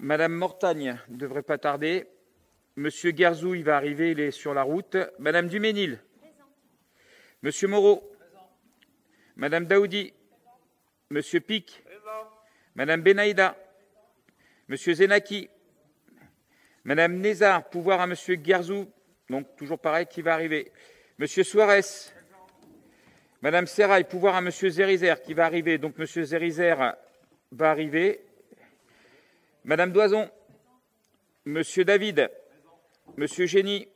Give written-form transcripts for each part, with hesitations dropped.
Madame Mortagne ne devrait pas tarder. Monsieur Guerzou, il va arriver, il est sur la route. Madame Duménil. Présent. Monsieur Moreau. Présent. Madame Daoudi. Présent. Monsieur Pic. Présent. Madame Benaïda. Monsieur Zenaki. Madame Nézard, pouvoir à Monsieur Guerzou. Donc, toujours pareil, qui va arriver. Monsieur Suarez. Présent. Madame Serrail, pouvoir à Monsieur Zérizer, qui va arriver. Donc, Monsieur Zérizer va arriver. Madame Doison. Monsieur David. Monsieur Génie.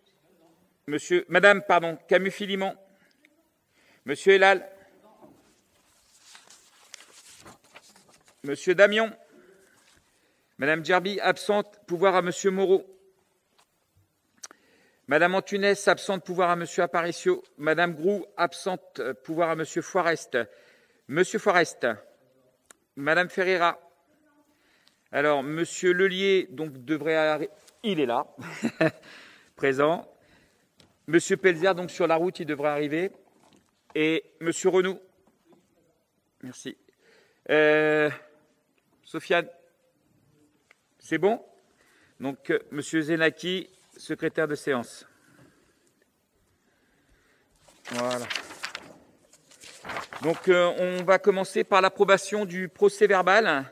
Madame Camus-Philimon. Monsieur Elal. Monsieur Damion. Madame Djerbi, absente, pouvoir à Monsieur Moreau. Madame Antunes, absente, pouvoir à Monsieur Aparicio. Madame Groux, absente, pouvoir à Monsieur Forest. Monsieur Forest. Madame Ferreira. Alors, Monsieur Lelier, donc, devrait arriver. Il est là, présent. Monsieur Pelzer, donc, sur la route, il devrait arriver. Et Monsieur Renou. Merci. Sofiane. C'est bon? Donc, Monsieur Zenaki, secrétaire de séance. Voilà. Donc, on va commencer par l'approbation du procès-verbal.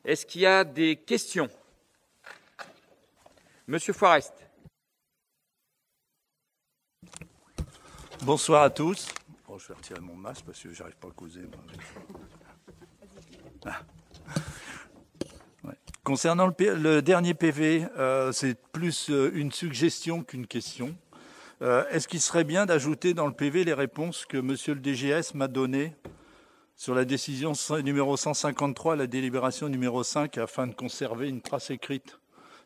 Est-ce qu'il y a des questions? Monsieur Forest. Bonsoir à tous. Bon, je vais retirer mon masque parce que je n'arrive pas à causer. Ah. Ouais. Concernant le dernier PV, c'est plus une suggestion qu'une question. Est-ce qu'il serait bien d'ajouter dans le PV les réponses que Monsieur le DGS m'a données sur la décision numéro 153, la délibération numéro 5, afin de conserver une trace écrite,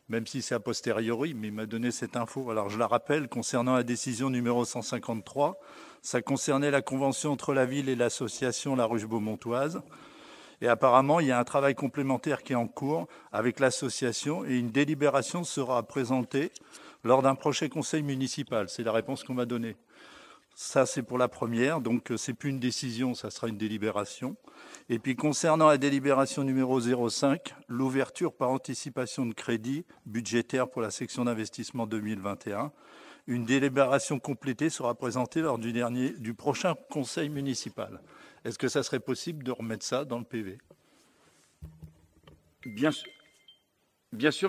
même si c'est a posteriori, mais il m'a donné cette info. Alors je la rappelle, concernant la décision numéro 153, ça concernait la convention entre la ville et l'association La Ruche Beaumontoise. Et apparemment, il y a un travail complémentaire qui est en cours avec l'association et une délibération sera présentée lors d'un prochain conseil municipal. C'est la réponse qu'on m'a donnée. Ça, c'est pour la première, donc c'est plus une décision, ça sera une délibération. Et puis concernant la délibération numéro 05, l'ouverture par anticipation de crédit budgétaire pour la section d'investissement 2021, une délibération complétée sera présentée lors du prochain conseil municipal. Est-ce que ça serait possible de remettre ça dans le PV? Bien sûr,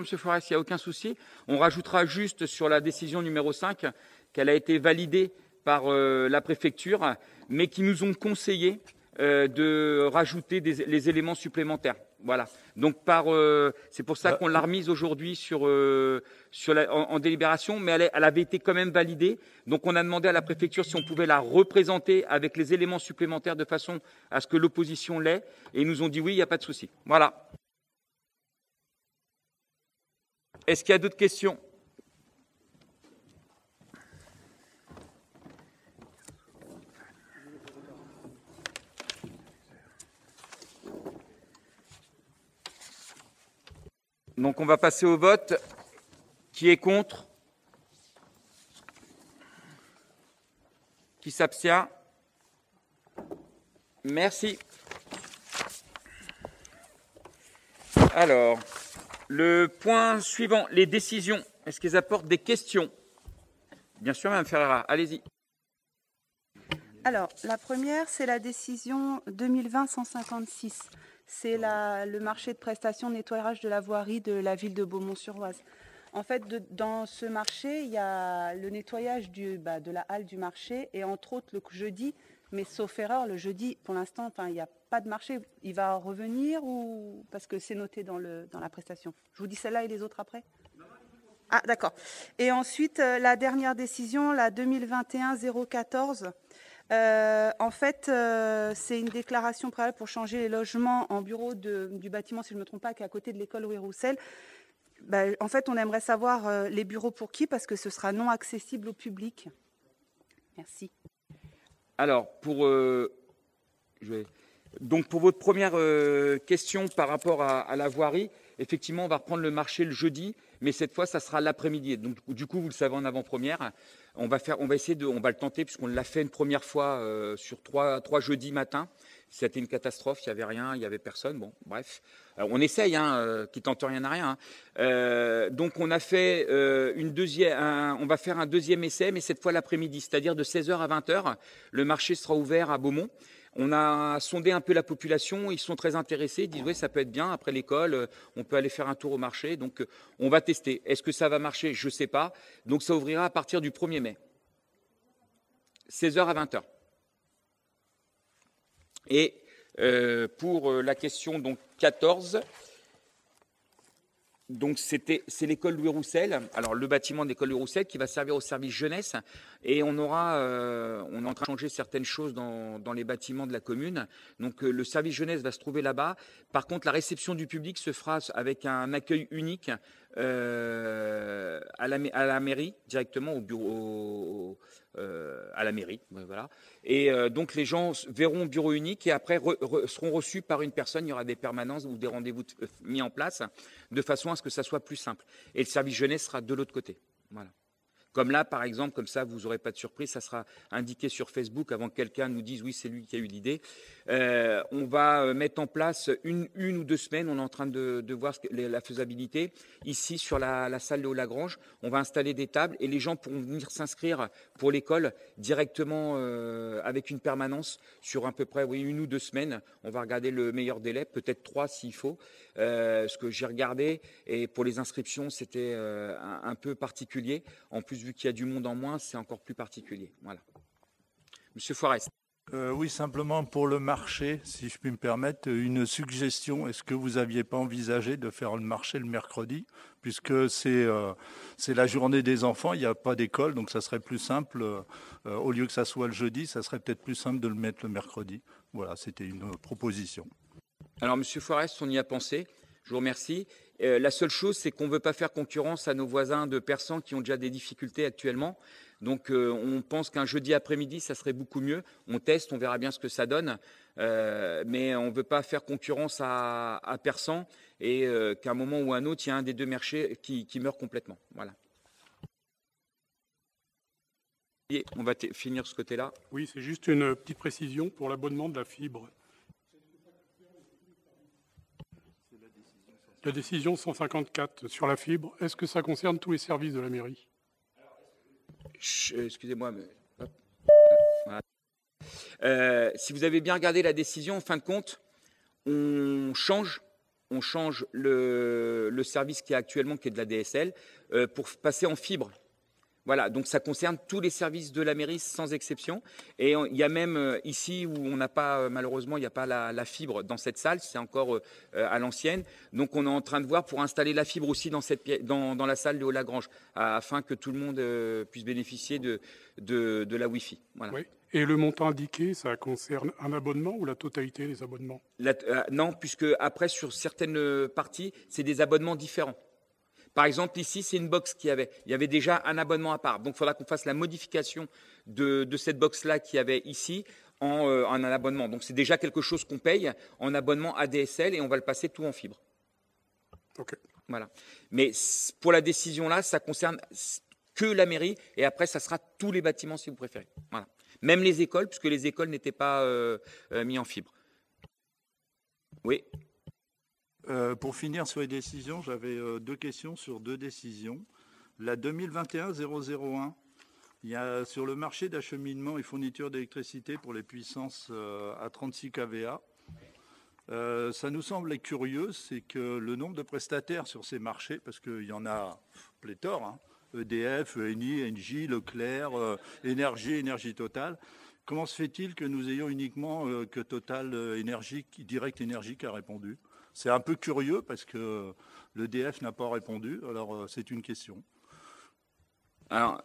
M. Forest, il n'y a aucun souci. On rajoutera juste sur la décision numéro 5 qu'elle a été validée par la préfecture, mais qui nous ont conseillé de rajouter les éléments supplémentaires. Voilà. Donc c'est pour ça qu'on l'a remise aujourd'hui en délibération, mais elle avait été quand même validée. Donc on a demandé à la préfecture si on pouvait la représenter avec les éléments supplémentaires de façon à ce que l'opposition l'ait, et ils nous ont dit oui, il n'y a pas de souci. Voilà. Est-ce qu'il y a d'autres questions? Donc on va passer au vote. Qui est contre? Qui s'abstient? Merci. Alors, le point suivant, les décisions. Est-ce qu'elles apportent des questions? Bien sûr, Mme Ferreira, allez-y. Alors, la première, c'est la décision 2020-156. C'est le marché de prestations de nettoyage de la voirie de la ville de Beaumont-sur-Oise. En fait, dans ce marché, il y a le nettoyage de la halle du marché et entre autres le jeudi, mais sauf erreur, le jeudi, pour l'instant, il n'y a pas de marché. Il va revenir ou parce que c'est noté dans la prestation? Je vous dis celle-là et les autres après? Ah, d'accord. Et ensuite, la dernière décision, la 2021-014. En fait, c'est une déclaration préalable pour changer les logements en bureau du bâtiment, si je ne me trompe pas, qui est à côté de l'école Louis Roussel. En fait, on aimerait savoir les bureaux pour qui, parce que ce sera non accessible au public. Merci. Alors, pour votre première question par rapport à la voirie, effectivement, on va reprendre le marché le jeudi, mais cette fois, ça sera l'après-midi. Donc, du coup, vous le savez en avant-première. On va le tenter puisqu'on l'a fait une première fois sur trois jeudis matins. C'était une catastrophe, il n'y avait rien, il n'y avait personne. Bon, bref, on essaye, qui tente rien à rien. Donc on a fait on va faire un deuxième essai, mais cette fois l'après-midi, c'est-à-dire de 16h à 20h. Le marché sera ouvert à Beaumont. On a sondé un peu la population, ils sont très intéressés, ils disent oui, ça peut être bien, après l'école, on peut aller faire un tour au marché, donc on va tester. Est-ce que ça va marcher? Je ne sais pas. Donc ça ouvrira à partir du 1er mai, 16h à 20h. Et pour la question donc 14, donc c'est l'école Louis Roussel. Alors le bâtiment de l'école Louis Roussel qui va servir au service jeunesse, et on est en train de changer certaines choses dans les bâtiments de la commune. Donc le service jeunesse va se trouver là-bas. Par contre, la réception du public se fera avec un accueil unique à la mairie, directement au bureau, à la mairie, voilà. Et donc les gens verront au bureau unique et après seront reçus par une personne. Il y aura des permanences ou des rendez-vous mis en place de façon à ce que ça soit plus simple. Et le service jeunesse sera de l'autre côté. Voilà. Comme là, par exemple, comme ça, vous n'aurez pas de surprise, ça sera indiqué sur Facebook avant que quelqu'un nous dise « oui, c'est lui qui a eu l'idée ». On va mettre en place une ou 2 semaines, on est en train de voir la faisabilité. Ici, sur la salle de Haut-Lagrange, on va installer des tables et les gens pourront venir s'inscrire pour l'école directement avec une permanence sur à peu près 1 ou 2 semaines. On va regarder le meilleur délai, peut-être 3 s'il faut. Ce que j'ai regardé, et pour les inscriptions, c'était un peu particulier. En plus, vu qu'il y a du monde en moins, c'est encore plus particulier. Voilà. Monsieur Forest. Oui, simplement pour le marché, si je puis me permettre, une suggestion. Est-ce que vous n'aviez pas envisagé de faire le marché le mercredi, puisque c'est la journée des enfants, il n'y a pas d'école, donc ça serait plus simple, au lieu que ça soit le jeudi, ça serait peut-être plus simple de le mettre le mercredi. Voilà, c'était une proposition. Alors, Monsieur Forest, on y a pensé. Je vous remercie. La seule chose, c'est qu'on ne veut pas faire concurrence à nos voisins de Persan qui ont déjà des difficultés actuellement. Donc, on pense qu'un jeudi après-midi, ça serait beaucoup mieux. On teste, on verra bien ce que ça donne. Mais on ne veut pas faire concurrence à Persan et qu'à un moment ou à un autre, il y a un des deux marchés qui meurt complètement. Voilà. Et on va finir ce côté-là. Oui, c'est juste une petite précision pour l'abonnement de la fibre. La décision 154 sur la fibre, est-ce que ça concerne tous les services de la mairie? Excusez-moi, mais... Voilà. Si vous avez bien regardé la décision, en fin de compte, on change le service qui est actuellement, qui est de la DSL, pour passer en fibre. Voilà, donc ça concerne tous les services de la mairie sans exception. Et il y a même ici où on n'a pas, malheureusement, il n'y a pas la fibre dans cette salle, c'est encore à l'ancienne. Donc on est en train de voir pour installer la fibre aussi dans la salle de Haut-Lagrange, afin que tout le monde puisse bénéficier de la Wi-Fi. Voilà. Oui. Et le montant indiqué, ça concerne un abonnement ou la totalité des abonnements? Non, puisque après, sur certaines parties, c'est des abonnements différents. Par exemple, ici, c'est une box il y avait déjà un abonnement à part. Donc, il faudra qu'on fasse la modification de cette box-là qu'il y avait ici en un abonnement. Donc, c'est déjà quelque chose qu'on paye en abonnement ADSL et on va le passer tout en fibre. OK. Voilà. Mais pour la décision-là, ça concerne que la mairie et après, ça sera tous les bâtiments si vous préférez. Voilà. Même les écoles, puisque les écoles n'étaient pas mis en fibre. Oui. Pour finir sur les décisions, j'avais 2 questions sur 2 décisions. La 2021-001, il y a sur le marché d'acheminement et fourniture d'électricité pour les puissances à 36 kVA. Ça nous semble curieux, c'est que le nombre de prestataires sur ces marchés, parce qu'il y en a pléthore, hein, EDF, ENI, Engie, Leclerc, Énergie Totale. Comment se fait-il que nous ayons uniquement que Total Énergie, Direct Énergie qui a répondu? C'est un peu curieux parce que l'EDF n'a pas répondu, alors c'est une question. Alors,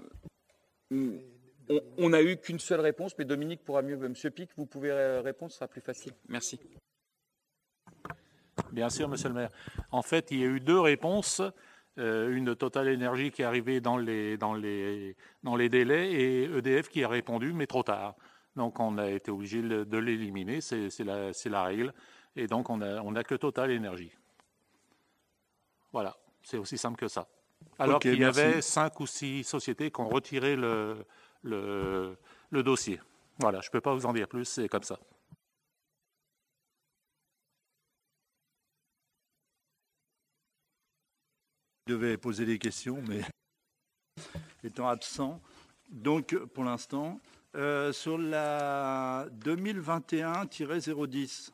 on n'a eu qu'une seule réponse, mais Dominique pourra mieux. Monsieur Pic, vous pouvez répondre, ce sera plus facile. Merci. Bien sûr, monsieur le maire. En fait, il y a eu 2 réponses. Une de Total Énergie qui est arrivée dans les délais et EDF qui a répondu, mais trop tard. Donc, on a été obligé de l'éliminer, c'est la règle. Et donc, on a que Total Énergie. Voilà, c'est aussi simple que ça. Alors Ok, qu'il y merci. avait 5 ou 6 sociétés qui ont retiré le dossier. Voilà, je ne peux pas vous en dire plus, c'est comme ça. Je devais poser des questions, mais étant absent. Donc, pour l'instant, sur la 2021-010,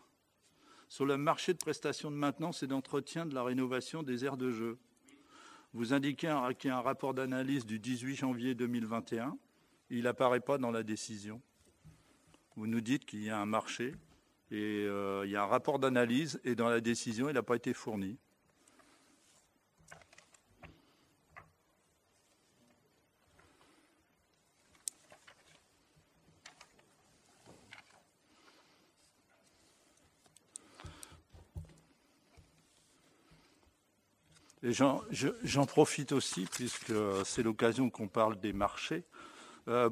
sur le marché de prestations de maintenance et d'entretien de la rénovation des aires de jeu, vous indiquez qu'il y a un rapport d'analyse du 18 janvier 2021. Il n'apparaît pas dans la décision. Vous nous dites qu'il y a un marché et il y a un rapport d'analyse et dans la décision, il n'a pas été fourni. Et j'en profite aussi, puisque c'est l'occasion qu'on parle des marchés.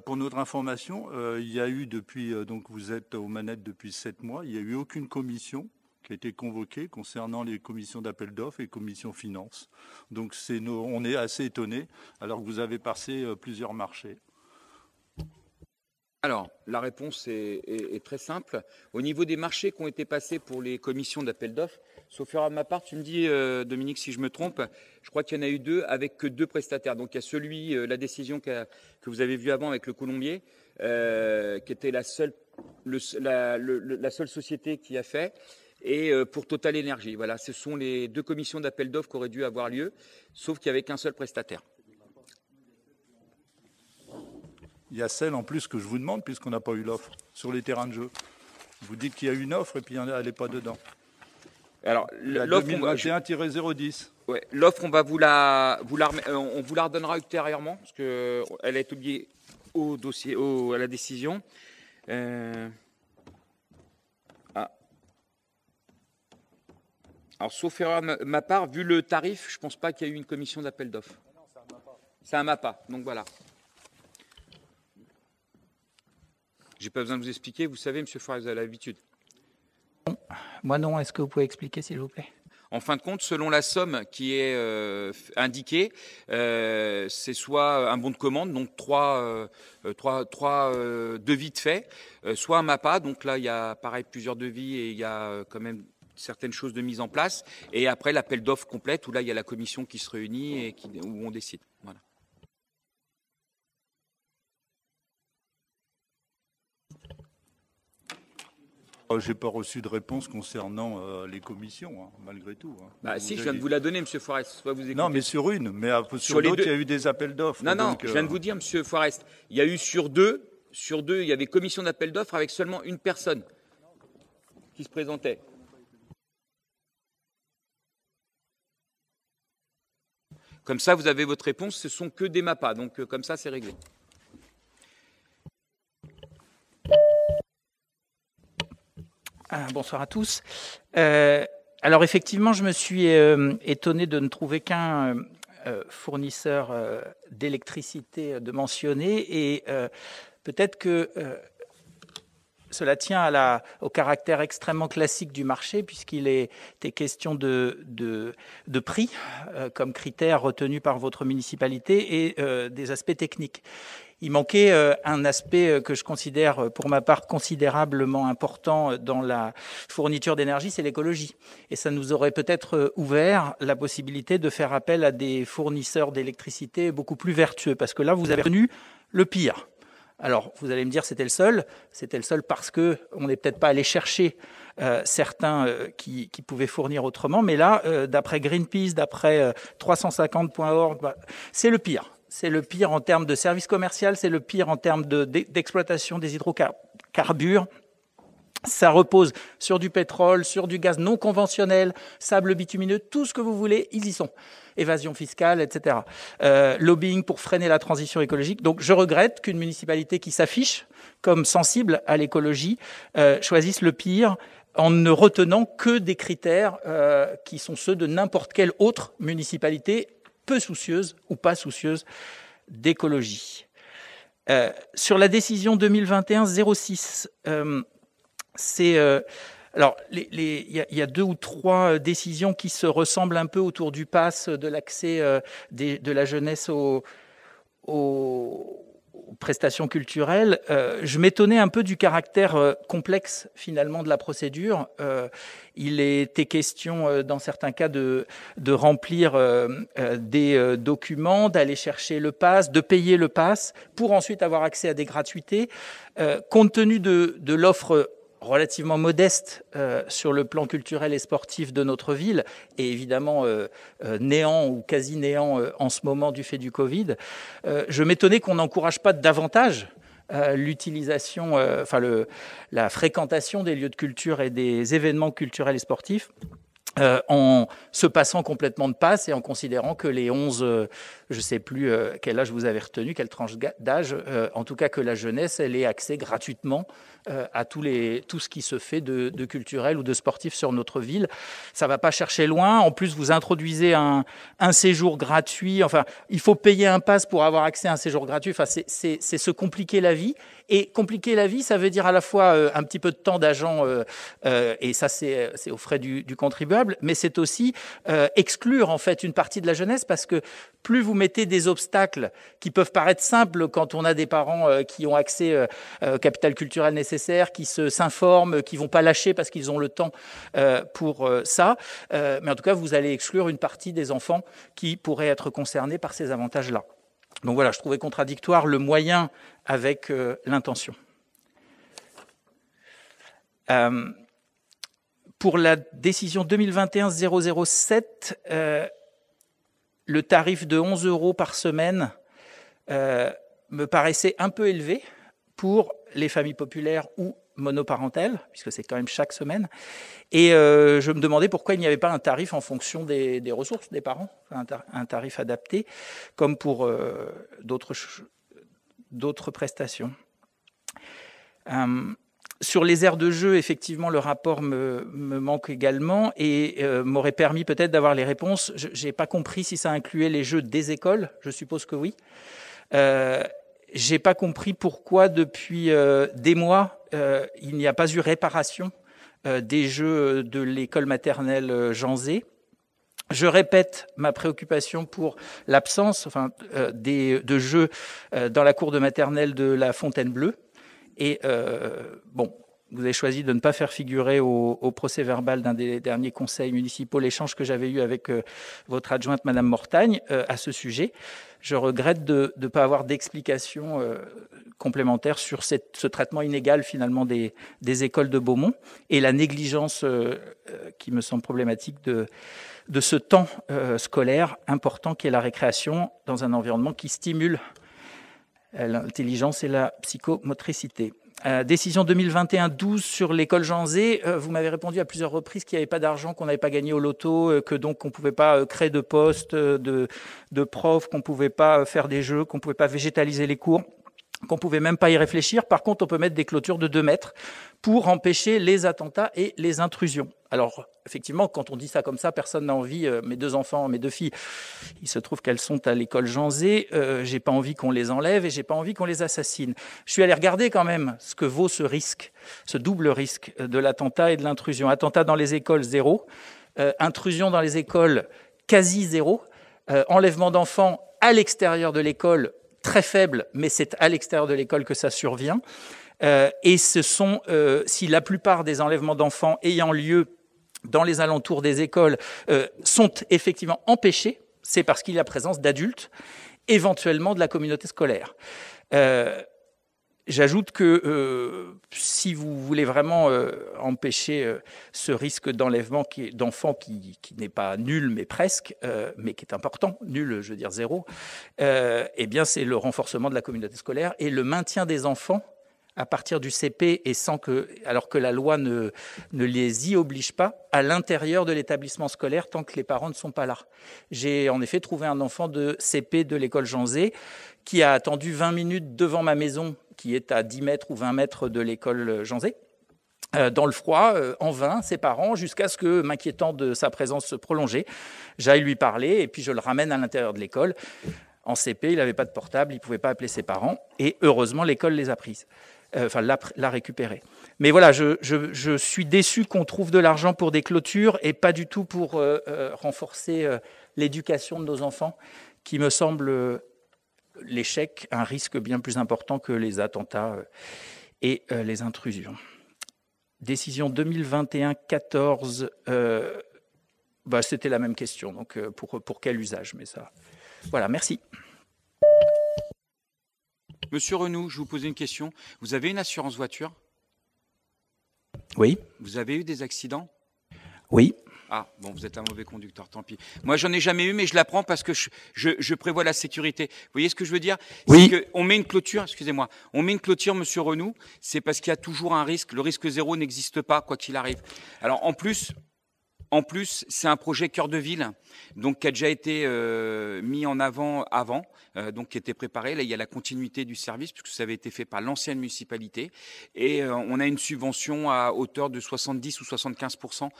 Pour notre information, il y a eu depuis, donc vous êtes aux manettes depuis 7 mois, il n'y a eu aucune commission qui a été convoquée concernant les commissions d'appel d'offres et commissions finances. Donc on est assez étonnés, alors que vous avez passé plusieurs marchés. Alors, la réponse est très simple. Au niveau des marchés qui ont été passés pour les commissions d'appel d'offres, sauf erreur de ma part, tu me dis, Dominique, si je me trompe, je crois qu'il y en a eu 2 avec que 2 prestataires. Donc, il y a celui, la décision que vous avez vue avant avec le Colombier, qui était la seule société qui a fait, et pour Total Énergie. Voilà, ce sont les 2 commissions d'appel d'offres qui auraient dû avoir lieu, sauf qu'il n'y avait qu'un seul prestataire. Il y a celle en plus que je vous demande, puisqu'on n'a pas eu l'offre, sur les terrains de jeu. Vous dites qu'il y a une offre et puis elle n'est pas dedans. Alors, l'offre 2021-010. Ouais, l'offre, on vous la redonnera ultérieurement, parce qu'elle est oubliée au dossier, à la décision. Alors, sauf erreur de ma part, vu le tarif, je ne pense pas qu'il y a eu une commission d'appel d'offres. C'est un MAPA, donc voilà. J'ai pas besoin de vous expliquer, vous savez, M. Forest, vous avez l'habitude. Moi non, est-ce que vous pouvez expliquer, s'il vous plaît? En fin de compte, selon la somme qui est indiquée, c'est soit un bon de commande, donc trois devis de fait, soit un MAPA, donc là il y a pareil plusieurs devis et il y a quand même certaines choses de mise en place, et après l'appel d'offres complète où là il y a la commission qui se réunit et où on décide. Voilà. Je n'ai pas reçu de réponse concernant les commissions, hein, malgré tout. Hein. Bah, si, je viens de vous la donner, M. Forest. Soit vous écoutez. Non, mais sur une. Mais sur d'autres, il y a eu des appels d'offres. Non, non, je viens de vous dire, M. Forest, il y a eu sur deux, il y avait commission d'appel d'offres avec seulement une personne qui se présentait. Comme ça, vous avez votre réponse, ce sont que des MAPA, donc comme ça, c'est réglé. Bonsoir à tous. Alors effectivement, je me suis étonné de ne trouver qu'un fournisseur d'électricité de mentionner, et peut-être que cela tient au caractère extrêmement classique du marché, puisqu'il était question de prix comme critère retenu par votre municipalité et des aspects techniques. Il manquait un aspect que je considère, pour ma part, considérablement important dans la fourniture d'énergie, c'est l'écologie. Et ça nous aurait peut-être ouvert la possibilité de faire appel à des fournisseurs d'électricité beaucoup plus vertueux, parce que là, vous avez retenu le pire. Alors, vous allez me dire, c'était le seul parce que on n'est peut-être pas allé chercher certains qui pouvaient fournir autrement, mais là, d'après Greenpeace, d'après 350.org, c'est le pire. C'est le pire en termes de service commercial, c'est le pire en termes d'exploitation des hydrocarbures. Ça repose sur du pétrole, sur du gaz non conventionnel, sable bitumineux, tout ce que vous voulez, ils y sont. Évasion fiscale, etc. Lobbying pour freiner la transition écologique. Donc je regrette qu'une municipalité qui s'affiche comme sensible à l'écologie choisisse le pire en ne retenant que des critères qui sont ceux de n'importe quelle autre municipalité peu soucieuse ou pas soucieuse d'écologie. Sur la décision 2021-06, c'est Alors, il y a 2 ou 3 décisions qui se ressemblent un peu autour du pass, de l'accès de la jeunesse aux prestations culturelles. Je m'étonnais un peu du caractère complexe finalement de la procédure. Il était question dans certains cas de remplir des documents, d'aller chercher le pass, de payer le pass pour ensuite avoir accès à des gratuités. Compte tenu de l'offre relativement modeste sur le plan culturel et sportif de notre ville, et évidemment néant ou quasi néant en ce moment du fait du Covid, je m'étonnais qu'on n'encourage pas davantage l'utilisation, la fréquentation des lieux de culture et des événements culturels et sportifs, en se passant complètement de passe et en considérant que les 11, je ne sais plus quel âge vous avez retenu, quelle tranche d'âge, en tout cas que la jeunesse, elle ait accès gratuitement à tout ce qui se fait de culturel ou de sportif sur notre ville. Ça ne va pas chercher loin. En plus, vous introduisez un séjour gratuit. Enfin, il faut payer un pass pour avoir accès à un séjour gratuit. Enfin, c'est se compliquer la vie. Et compliquer la vie, ça veut dire à la fois un petit peu de temps d'agent, et ça, c'est aux frais du contribuable, mais c'est aussi exclure en fait une partie de la jeunesse, parce que plus vous mettez des obstacles qui peuvent paraître simples quand on a des parents qui ont accès au capital culturel nécessaire, qui s'informent, qui vont pas lâcher parce qu'ils ont le temps pour ça, mais en tout cas, vous allez exclure une partie des enfants qui pourraient être concernés par ces avantages-là. Donc voilà, je trouvais contradictoire le moyen avec l'intention. Pour la décision 2021-007, le tarif de 11 € par semaine me paraissait un peu élevé pour les familles populaires ou monoparentales, puisque c'est quand même chaque semaine. Et je me demandais pourquoi il n'y avait pas un tarif en fonction des ressources des parents, un tarif adapté, comme pour d'autres prestations. Sur les aires de jeu, effectivement, le rapport me manque également et m'aurait permis peut-être d'avoir les réponses. Je n'ai pas compris si ça incluait les jeux des écoles, je suppose que oui. Je n'ai pas compris pourquoi, depuis des mois, il n'y a pas eu réparation des jeux de l'école maternelle Jean Zé. Je répète ma préoccupation pour l'absence de jeux dans la cour de maternelle de la Fontaine-Bleue. Et vous avez choisi de ne pas faire figurer au procès-verbal d'un des derniers conseils municipaux l'échange que j'avais eu avec votre adjointe, Madame Mortagne, à ce sujet. Je regrette de ne pas avoir d'explication complémentaire sur ce traitement inégal finalement des écoles de Beaumont et la négligence qui me semble problématique de ce temps scolaire important qui est la récréation dans un environnement qui stimule l'intelligence et la psychomotricité. Décision 2021-12 sur l'école Jean Zé. Vous m'avez répondu à plusieurs reprises qu'il n'y avait pas d'argent, qu'on n'avait pas gagné au loto, que donc on ne pouvait pas créer de postes, de profs, qu'on ne pouvait pas faire des jeux, qu'on ne pouvait pas végétaliser les cours, qu'on ne pouvait même pas y réfléchir. Par contre, on peut mettre des clôtures de 2 mètres pour empêcher les attentats et les intrusions. Alors, effectivement, quand on dit ça comme ça, personne n'a envie. Mes 2 enfants, mes 2 filles, il se trouve qu'elles sont à l'école Jean Zé. J'ai pas envie qu'on les enlève et j'ai pas envie qu'on les assassine. Je suis allé regarder quand même ce que vaut ce risque, ce double risque de l'attentat et de l'intrusion. Attentat dans les écoles, 0. Intrusion dans les écoles, quasi 0. Enlèvement d'enfants à l'extérieur de l'école, très faible, mais c'est à l'extérieur de l'école que ça survient. Et ce sont, si la plupart des enlèvements d'enfants ayant lieu dans les alentours des écoles sont effectivement empêchés, c'est parce qu'il y a présence d'adultes, éventuellement de la communauté scolaire. J'ajoute que si vous voulez vraiment empêcher ce risque d'enlèvement d'enfants qui n'est pas nul, mais presque, mais qui est important, nul, je veux dire 0, eh bien c'est le renforcement de la communauté scolaire et le maintien des enfants à partir du CP et alors que la loi ne les y oblige pas, à l'intérieur de l'établissement scolaire tant que les parents ne sont pas là. J'ai en effet trouvé un enfant de CP de l'école Jean Zé qui a attendu 20 minutes devant ma maison, qui est à 10 mètres ou 20 mètres de l'école Jean Zé, dans le froid, en vain, ses parents, jusqu'à ce que, m'inquiétant de sa présence prolongée, j'aille lui parler et puis je le ramène à l'intérieur de l'école. En CP, il n'avait pas de portable, il ne pouvait pas appeler ses parents et heureusement, l'école les a prises. enfin la récupérer. Mais voilà, je suis déçu qu'on trouve de l'argent pour des clôtures et pas du tout pour renforcer l'éducation de nos enfants, qui me semble l'échec un risque bien plus important que les attentats et les intrusions. Décision 2021-14, c'était la même question, donc pour quel usage, mais ça... Voilà, merci. Monsieur Renou, je vous pose une question. Vous avez une assurance voiture? Oui. Vous avez eu des accidents? Oui. Ah, bon, vous êtes un mauvais conducteur, tant pis. Moi, j'en ai jamais eu, mais je la prends parce que je prévois la sécurité. Vous voyez ce que je veux dire? Oui. C'est qu'on met une clôture, excusez-moi, on met une clôture, monsieur Renou, c'est parce qu'il y a toujours un risque. Le risque zéro n'existe pas, quoi qu'il arrive. Alors, en plus, c'est un projet cœur de ville, donc qui a déjà été mis en avant donc qui était préparé. Là, il y a la continuité du service, puisque ça avait été fait par l'ancienne municipalité. Et on a une subvention à hauteur de 70 ou 75%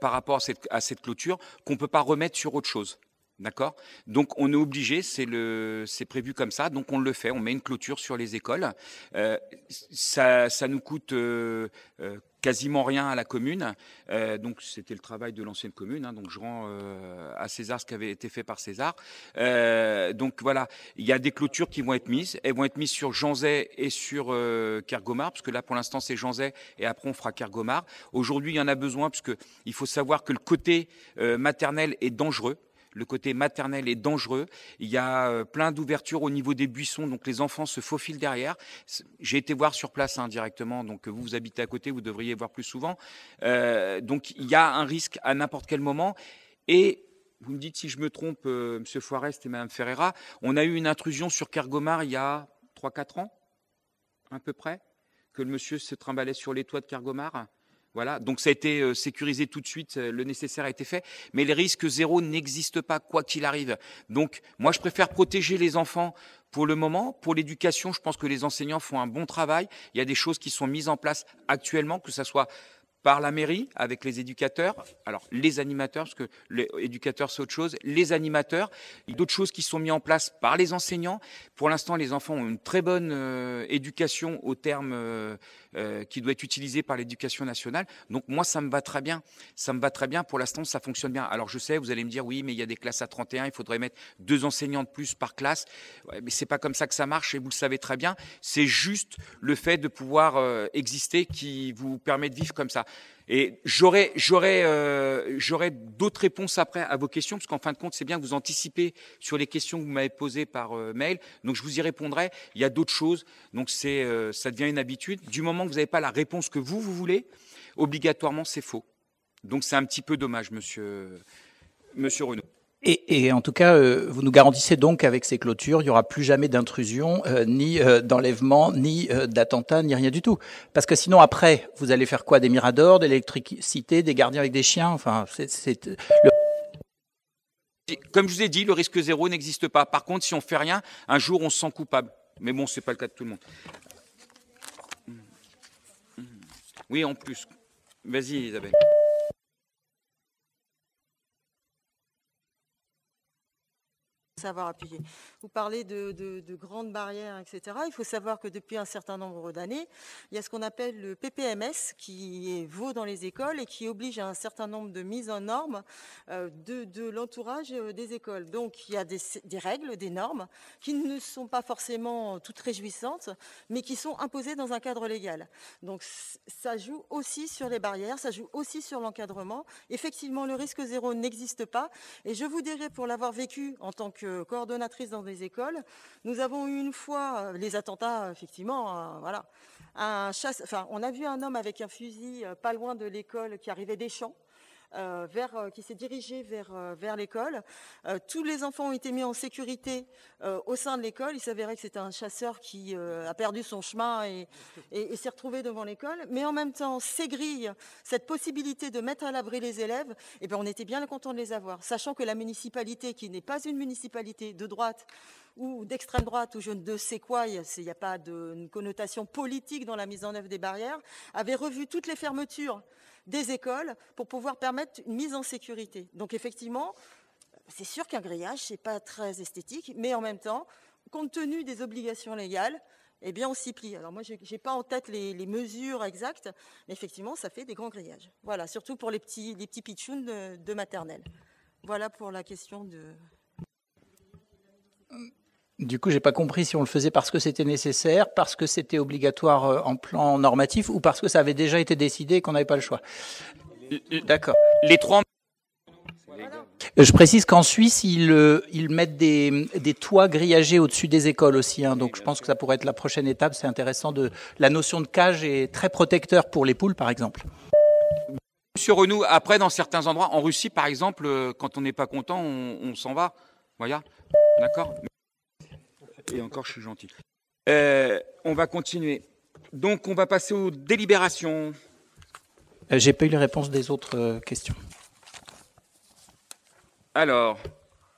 par rapport à cette clôture qu'on ne peut pas remettre sur autre chose. D'accord? Donc on est obligé, c'est prévu comme ça, donc on le fait, on met une clôture sur les écoles. Ça nous coûte quasiment rien à la commune. Donc c'était le travail de l'ancienne commune, hein, donc je rends à César ce qui avait été fait par César. Donc voilà, il y a des clôtures qui vont être mises. Elles vont être mises sur Janzay et sur Kergomar, parce que là pour l'instant c'est Janzay et après on fera Kergomar. Aujourd'hui il y en a besoin, parce que il faut savoir que le côté maternel est dangereux. Le côté maternel est dangereux. Il y a plein d'ouvertures au niveau des buissons, donc les enfants se faufilent derrière. J'ai été voir sur place directement, donc vous habitez à côté, vous devriez voir plus souvent. Donc il y a un risque à n'importe quel moment. Et vous me dites si je me trompe, Monsieur Forest et Madame Ferreira, on a eu une intrusion sur Kergomar il y a 3-4 ans, à peu près, que le monsieur se trimballait sur les toits de Kergomar. Voilà, donc ça a été sécurisé tout de suite, le nécessaire a été fait, mais les risques zéro n'existent pas, quoi qu'il arrive. Donc moi je préfère protéger les enfants pour le moment. Pour l'éducation, je pense que les enseignants font un bon travail. Il y a des choses qui sont mises en place actuellement, que ça soit par la mairie, avec les éducateurs, alors les animateurs, parce que les éducateurs c'est autre chose, les animateurs, il y a d'autres choses qui sont mises en place par les enseignants. Pour l'instant, les enfants ont une très bonne éducation au terme qui doit être utilisé par l'éducation nationale. Donc moi, ça me va très bien. Ça me va très bien. Pour l'instant, ça fonctionne bien. Alors je sais, vous allez me dire, oui, mais il y a des classes à 31, il faudrait mettre 2 enseignants de plus par classe. Ouais, mais c'est pas comme ça que ça marche et vous le savez très bien. C'est juste le fait de pouvoir exister qui vous permet de vivre comme ça. Et j'aurai d'autres réponses après à vos questions, parce qu'en fin de compte, c'est bien que vous anticipez sur les questions que vous m'avez posées par mail. Donc, je vous y répondrai. Il y a d'autres choses. Donc, ça devient une habitude. Du moment que vous n'avez pas la réponse que vous voulez, obligatoirement, c'est faux. Donc, c'est un petit peu dommage, monsieur Renaud. Et en tout cas, vous nous garantissez donc qu'avec ces clôtures, il n'y aura plus jamais d'intrusion, ni d'enlèvement, ni d'attentat, ni rien du tout. Parce que sinon, après, vous allez faire quoi? Des miradors, de l'électricité, des gardiens avec des chiens? Enfin, Comme je vous ai dit, le risque zéro n'existe pas. Par contre, si on ne fait rien, un jour, on se sent coupable. Mais bon, ce n'est pas le cas de tout le monde. Oui, en plus. Vas-y, Isabelle. Savoir appuyer. Vous parlez de grandes barrières, etc. Il faut savoir que depuis un certain nombre d'années, il y a ce qu'on appelle le PPMS qui vaut dans les écoles et qui oblige à un certain nombre de mises en normes de l'entourage des écoles. Donc il y a des règles, des normes qui ne sont pas forcément toutes réjouissantes, mais qui sont imposées dans un cadre légal. Donc ça joue aussi sur les barrières, ça joue aussi sur l'encadrement. Effectivement, le risque zéro n'existe pas. Et je vous dirais, pour l'avoir vécu en tant que coordonnatrice dans des écoles, nous avons eu une fois les attentats, effectivement, voilà. On a vu un homme avec un fusil pas loin de l'école qui arrivait des champs. Qui s'est dirigé vers l'école. Tous les enfants ont été mis en sécurité au sein de l'école. Il s'avérait que c'était un chasseur qui a perdu son chemin et s'est retrouvé devant l'école. Mais en même temps, ces grilles, cette possibilité de mettre à l'abri les élèves, eh bien, on était bien content de les avoir. Sachant que la municipalité, qui n'est pas une municipalité de droite ou d'extrême droite, ou je ne sais quoi, il n'y a pas de connotation politique dans la mise en œuvre des barrières, avait revu toutes les fermetures des écoles pour pouvoir permettre une mise en sécurité. Donc effectivement, c'est sûr qu'un grillage, c'est pas très esthétique, mais en même temps, compte tenu des obligations légales, eh bien on s'y plie. Alors moi, je n'ai pas en tête les mesures exactes, mais effectivement, ça fait des grands grillages. Voilà, surtout pour les petits pitchouns de maternelle. Voilà pour la question de... Du coup, j'ai pas compris si on le faisait parce que c'était nécessaire, parce que c'était obligatoire en plan normatif, ou parce que ça avait déjà été décidé et qu'on n'avait pas le choix. D'accord. Les trois... Je précise qu'en Suisse, ils mettent des toits grillagés au-dessus des écoles aussi. Hein, donc je pense que ça pourrait être la prochaine étape. C'est intéressant. La notion de cage est très protecteur pour les poules, par exemple. Monsieur Renou, après, dans certains endroits, en Russie, par exemple, quand on n'est pas content, on s'en va. Voilà. D'accord ? Et encore, je suis gentil. On va continuer. Donc, on va passer aux délibérations. J'ai pas eu les réponses des autres questions. Alors,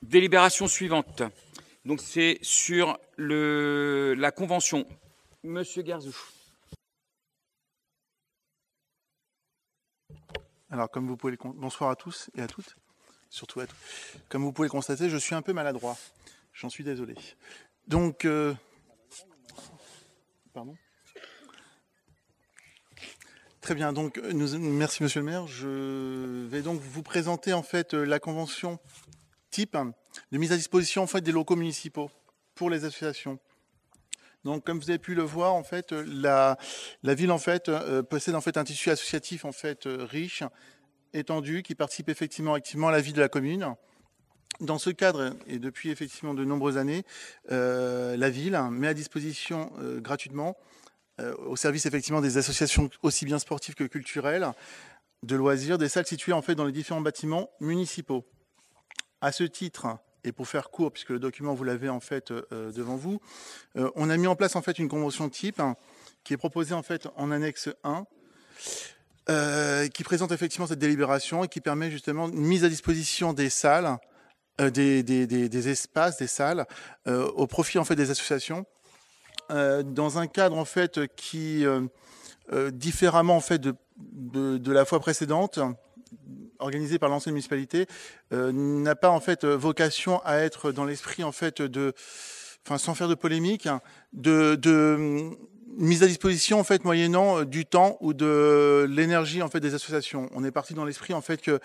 délibération suivante. Donc, c'est sur la convention. Monsieur Guerzou. Alors, comme vous pouvez bonsoir à tous et à toutes, surtout à tous. Comme vous pouvez le constater, je suis un peu maladroit. J'en suis désolé. Donc, pardon. Très bien. Donc, merci Monsieur le Maire. Je vais donc vous présenter en fait la convention type de mise à disposition en fait des locaux municipaux pour les associations. Donc, comme vous avez pu le voir, en fait, la ville en fait possède en fait un tissu associatif en fait riche, étendu, qui participe effectivement activement à la vie de la commune. Dans ce cadre, et depuis effectivement de nombreuses années, la ville met à disposition gratuitement, au service effectivement des associations aussi bien sportives que culturelles, de loisirs, des salles situées en fait dans les différents bâtiments municipaux. À ce titre, et pour faire court, puisque le document vous l'avez en fait devant vous, on a mis en place en fait une convention type qui est proposée en fait en annexe 1. Qui présente effectivement cette délibération et qui permet justement une mise à disposition des salles, des espaces, des salles, au profit en fait des associations, dans un cadre en fait qui différemment en fait de la fois précédente, organisée par l'ancienne municipalité, n'a pas en fait vocation à être dans l'esprit en fait sans faire de polémique, de mise à disposition en fait moyennant du temps ou de l'énergie en fait des associations. On est parti dans l'esprit en fait que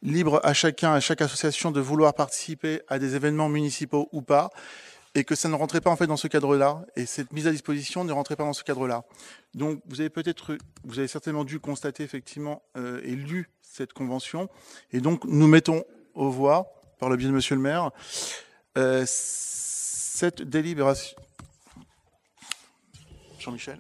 libre à chacun, à chaque association de vouloir participer à des événements municipaux ou pas, et que ça ne rentrait pas en fait dans ce cadre-là, et cette mise à disposition ne rentrait pas dans ce cadre-là. Donc vous avez certainement dû constater effectivement et lu cette convention, et donc nous mettons aux voix par le biais de Monsieur le Maire cette délibération. Jean-Michel.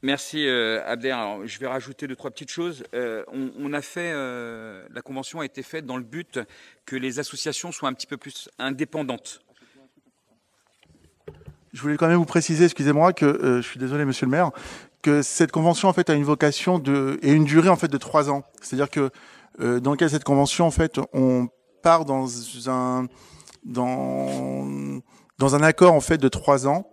Merci Abder. Alors, je vais rajouter 2-3 petites choses. La convention a été faite dans le but que les associations soient un petit peu plus indépendantes. Je voulais quand même vous préciser, excusez-moi, que je suis désolé, Monsieur le Maire, que cette convention en fait a une vocation et une durée en fait de 3 ans. C'est-à-dire que dans le cadre de cette convention, en fait, on part dans un accord en fait de 3 ans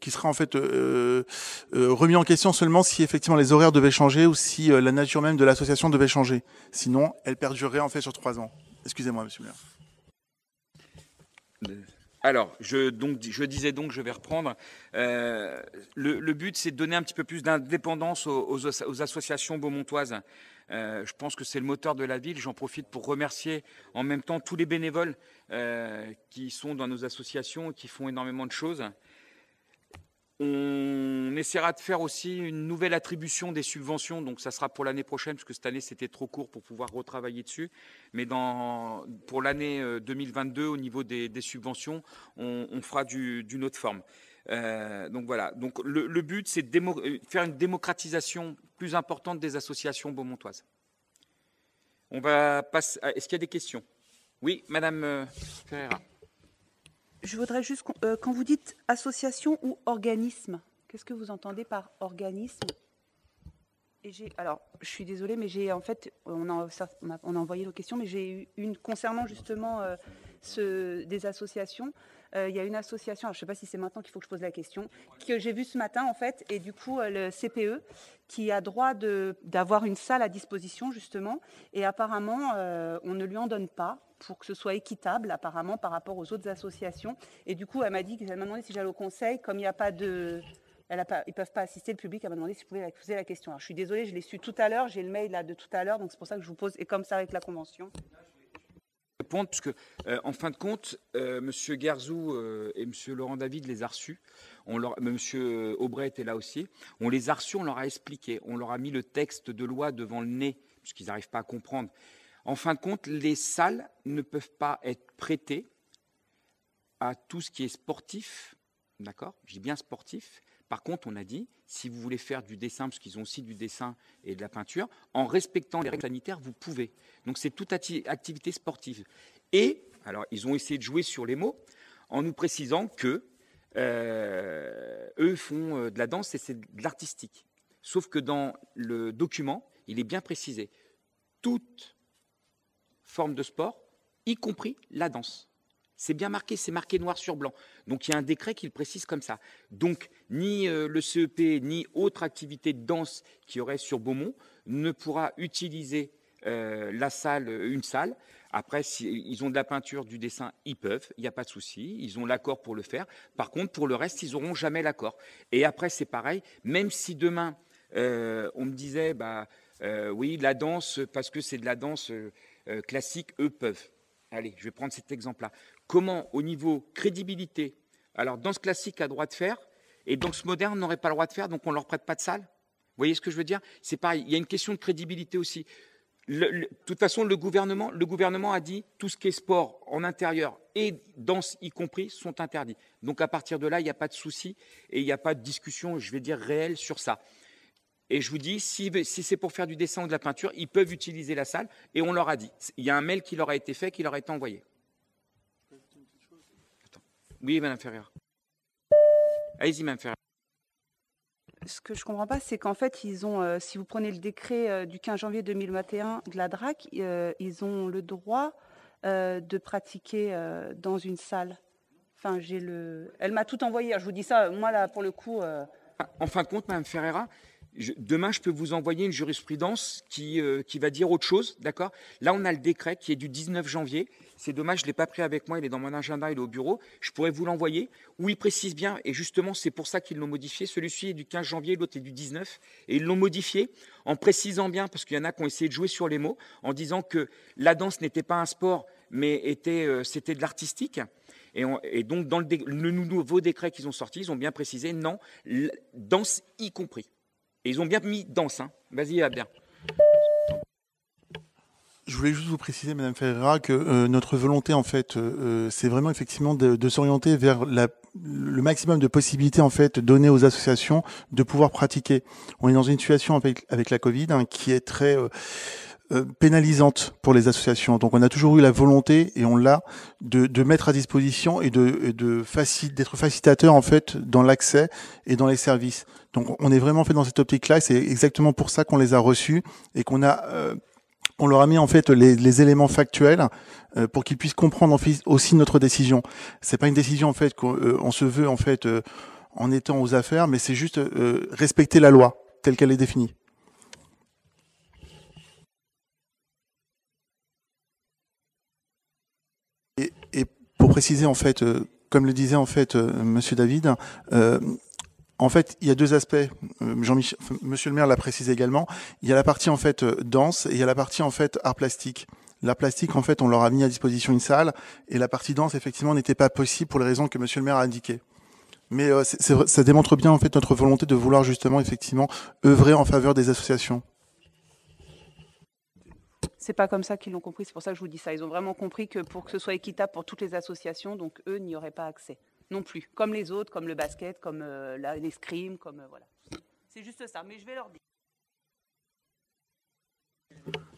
qui sera en fait remis en question seulement si effectivement les horaires devaient changer ou si la nature même de l'association devait changer. Sinon, elle perdurerait en fait sur 3 ans. Excusez-moi, Monsieur le Maire. Alors, je disais donc, je vais reprendre. Le but, c'est de donner un petit peu plus d'indépendance aux associations beaumontoises. Je pense que c'est le moteur de la ville. J'en profite pour remercier en même temps tous les bénévoles qui sont dans nos associations et qui font énormément de choses. On essaiera de faire aussi une nouvelle attribution des subventions, donc ça sera pour l'année prochaine, parce que cette année c'était trop court pour pouvoir retravailler dessus. Mais pour l'année 2022, au niveau des subventions, on fera d'une autre forme. Donc voilà. Donc le but, c'est de faire une démocratisation plus importante des associations beaumontoises. On va passer. Est-ce qu'il y a des questions? Oui, Madame Ferreira. Je voudrais juste, quand vous dites association ou organisme, qu'est-ce que vous entendez par organisme? Alors, je suis désolée, mais j'ai en fait, on a envoyé nos questions, mais j'ai eu une concernant justement des associations. Il y a une association, alors je ne sais pas si c'est maintenant qu'il faut que je pose la question, que j'ai vue ce matin en fait, et du coup le CPE qui a droit d'avoir une salle à disposition, justement, et apparemment, on ne lui en donne pas pour que ce soit équitable, apparemment, par rapport aux autres associations. Et du coup, elle m'a demandé si j'allais au conseil, comme il n'y a pas de... ils ne peuvent pas assister le public, elle m'a demandé si je pouvais poser la question. Alors, je suis désolée, je l'ai su tout à l'heure, j'ai le mail là, de tout à l'heure, donc c'est pour ça que je vous pose, et comme ça avec la convention. Répondre, parce que, en fin de compte, M. Guerzou et M. Laurent David les a reçus. M. Aubray était là aussi. On les a reçus, on leur a expliqué. On leur a mis le texte de loi devant le nez, puisqu'ils n'arrivent pas à comprendre. En fin de compte, les salles ne peuvent pas être prêtées à tout ce qui est sportif. D'accord ? Je dis bien sportif. Par contre, on a dit, si vous voulez faire du dessin, parce qu'ils ont aussi du dessin et de la peinture, en respectant les règles sanitaires, vous pouvez. Donc, c'est toute activité sportive. Et, alors, ils ont essayé de jouer sur les mots en nous précisant que eux font de la danse et c'est de l'artistique. Sauf que dans le document, il est bien précisé. Toute forme de sport, y compris la danse. C'est bien marqué, c'est marqué noir sur blanc. Donc, il y a un décret qui le précise comme ça. Donc, ni le CEP, ni autre activité de danse qui aurait sur Beaumont ne pourra utiliser une salle. Après, s'ils ont de la peinture, du dessin, ils peuvent, il n'y a pas de souci. Ils ont l'accord pour le faire. Par contre, pour le reste, ils n'auront jamais l'accord. Et après, c'est pareil. Même si demain, on me disait, oui, la danse, parce que c'est de la danse classique, eux peuvent. Allez, je vais prendre cet exemple-là. Comment, au niveau crédibilité, alors danse classique a le droit de faire, et danse moderne n'aurait pas le droit de faire, donc on ne leur prête pas de salle. Vous voyez ce que je veux dire? C'est pareil, il y a une question de crédibilité aussi. De toute façon, le gouvernement a dit tout ce qui est sport en intérieur et danse y compris sont interdits. Donc à partir de là, il n'y a pas de souci et il n'y a pas de discussion, je vais dire, réelle sur ça. Et je vous dis, si c'est pour faire du dessin ou de la peinture, ils peuvent utiliser la salle. Et on leur a dit. Il y a un mail qui leur a été fait, qui leur a été envoyé. Attends. Oui, Mme Ferreira. Allez-y, Mme Ferreira. Ce que je ne comprends pas, c'est qu'en fait, ils ont, si vous prenez le décret du 15 janvier 2021 de la DRAC, ils ont le droit de pratiquer dans une salle. Enfin, elle m'a tout envoyé. Alors, je vous dis ça, moi, là, pour le coup... En fin de compte, Mme Ferreira, demain, je peux vous envoyer une jurisprudence qui va dire autre chose, d'accord? Là, on a le décret qui est du 19 janvier. C'est dommage, je ne l'ai pas pris avec moi, il est dans mon agenda, il est au bureau. Je pourrais vous l'envoyer, où il précise bien, et justement, c'est pour ça qu'ils l'ont modifié. Celui-ci est du 15 janvier, l'autre est du 19, et ils l'ont modifié en précisant bien, parce qu'il y en a qui ont essayé de jouer sur les mots, en disant que la danse n'était pas un sport, mais c'était de l'artistique. Et donc, dans le nouveau décret qu'ils ont sorti, ils ont bien précisé, non, danse y compris. Et ils ont bien mis danse. Hein. Vas-y, Abder. Je voulais juste vous préciser, Madame Ferreira, que notre volonté, en fait, c'est vraiment effectivement de s'orienter vers le maximum de possibilités, en fait, données aux associations de pouvoir pratiquer. On est dans une situation avec la Covid qui est très pénalisante pour les associations. Donc, on a toujours eu la volonté, et on l'a, de mettre à disposition et d'être facilitateur, en fait, dans l'accès et dans les services. Donc, on est vraiment fait dans cette optique-là, et c'est exactement pour ça qu'on les a reçus et qu'on leur a mis en fait les éléments factuels pour qu'ils puissent comprendre aussi notre décision. C'est pas une décision en fait qu'on se veut en fait en étant aux affaires, mais c'est juste respecter la loi telle qu'elle est définie. Et pour préciser en fait, comme le disait en fait Monsieur David. En fait, il y a deux aspects. Monsieur le maire l'a précisé également. Il y a la partie en fait danse et il y a la partie en fait art plastique. L'art plastique, en fait, on leur a mis à disposition une salle et la partie danse, effectivement, n'était pas possible pour les raisons que Monsieur le maire a indiquées. Mais ça démontre bien en fait notre volonté de vouloir justement, effectivement, œuvrer en faveur des associations. C'est pas comme ça qu'ils l'ont compris. C'est pour ça que je vous dis ça. Ils ont vraiment compris que pour que ce soit équitable pour toutes les associations, donc eux n'y auraient pas accès. Non plus, comme les autres, comme le basket, comme l'escrime, comme voilà. C'est juste ça, mais je vais leur dire.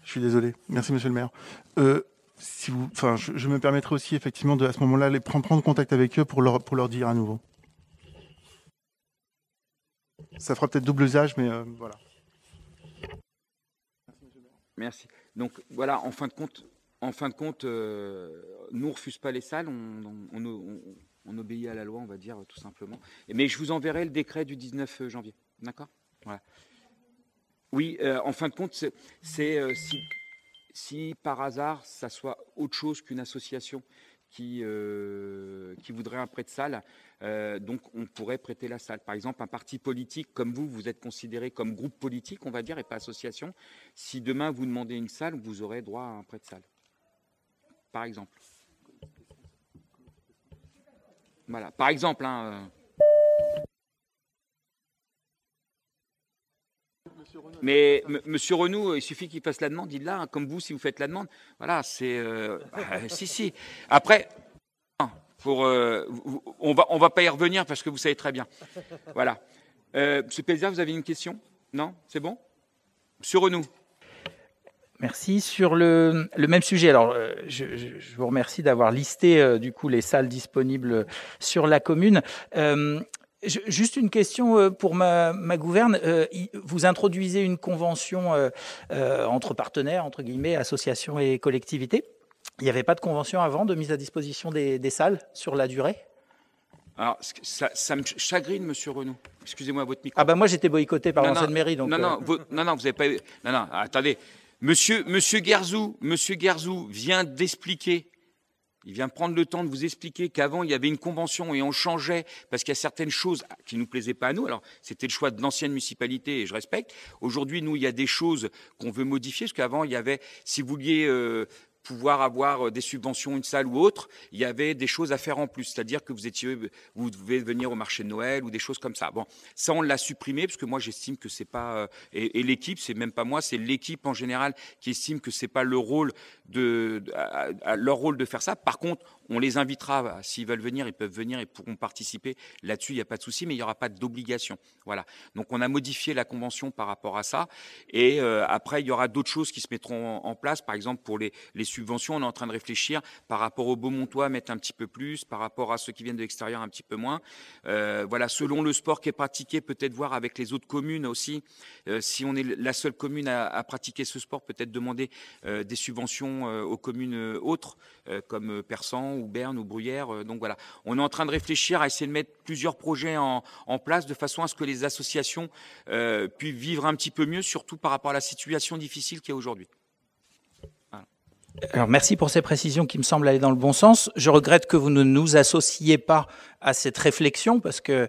Je suis désolé. Merci, Monsieur le maire. Je me permettrai aussi effectivement à ce moment-là prendre contact avec eux pour leur dire à nouveau. Ça fera peut-être double usage, mais voilà. Merci. Donc voilà, en fin de compte, nous on refuse pas les salles, on obéit à la loi, on va dire tout simplement. Mais je vous enverrai le décret du 19 janvier, d'accord? Voilà. Oui, en fin de compte, si par hasard, ça soit autre chose qu'une association qui voudrait un prêt de salle, donc on pourrait prêter la salle. Par exemple, un parti politique comme vous êtes considéré comme groupe politique, on va dire, et pas association. Si demain vous demandez une salle, vous aurez droit à un prêt de salle. Par exemple. Voilà, par exemple. Mais Monsieur Renou, il suffit qu'il fasse la demande, il l'a, comme vous, si vous faites la demande. Voilà, c'est... si. Après, on va pas y revenir parce que vous savez très bien. Voilà. Monsieur Pelzard, vous avez une question? Non? C'est bon? Monsieur Renou. Merci. Sur le même sujet, alors je vous remercie d'avoir listé du coup les salles disponibles sur la commune. Juste une question pour ma gouverne. Vous introduisez une convention entre partenaires, entre guillemets, associations et collectivités. Il n'y avait pas de convention avant de mise à disposition des salles sur la durée? Alors, ça me chagrine, Monsieur Renou. Excusez-moi, votre micro. Ah ben moi, j'étais boycotté par l'ancienne mairie. Donc, non, vous n'avez pas... Non, attendez. Monsieur Guerzou vient d'expliquer, il vient prendre le temps de vous expliquer qu'avant, il y avait une convention et on changeait parce qu'il y a certaines choses qui ne nous plaisaient pas à nous. Alors, c'était le choix de l'ancienne municipalité et je respecte. Aujourd'hui, nous, il y a des choses qu'on veut modifier parce qu'avant, il y avait, si vous vouliez pouvoir avoir des subventions, une salle ou autre, il y avait des choses à faire en plus. C'est-à-dire que vous devez venir au marché de Noël ou des choses comme ça. Bon, ça, on l'a supprimé parce que moi, j'estime que c'est pas... et l'équipe, c'est même pas moi, c'est l'équipe en général qui estime que c'est pas le rôle leur rôle de faire ça. Par contre, on les invitera, s'ils veulent venir, ils peuvent venir et pourront participer. Là-dessus, il n'y a pas de souci, mais il n'y aura pas d'obligation. Voilà. Donc, on a modifié la convention par rapport à ça. Et après, il y aura d'autres choses qui se mettront en place. Par exemple, pour les subventions, on est en train de réfléchir par rapport aux Beaumontois, mettre un petit peu plus, par rapport à ceux qui viennent de l'extérieur, un petit peu moins. Voilà, selon le sport qui est pratiqué, peut-être voir avec les autres communes aussi. Si on est la seule commune à pratiquer ce sport, peut-être demander des subventions aux communes autres, comme Persan ou Berne ou Bruyères. Donc voilà, on est en train de réfléchir à essayer de mettre plusieurs projets en place de façon à ce que les associations puissent vivre un petit peu mieux, surtout par rapport à la situation difficile qu'il y a aujourd'hui. Alors merci pour ces précisions qui me semblent aller dans le bon sens. Je regrette que vous ne nous associiez pas à cette réflexion parce que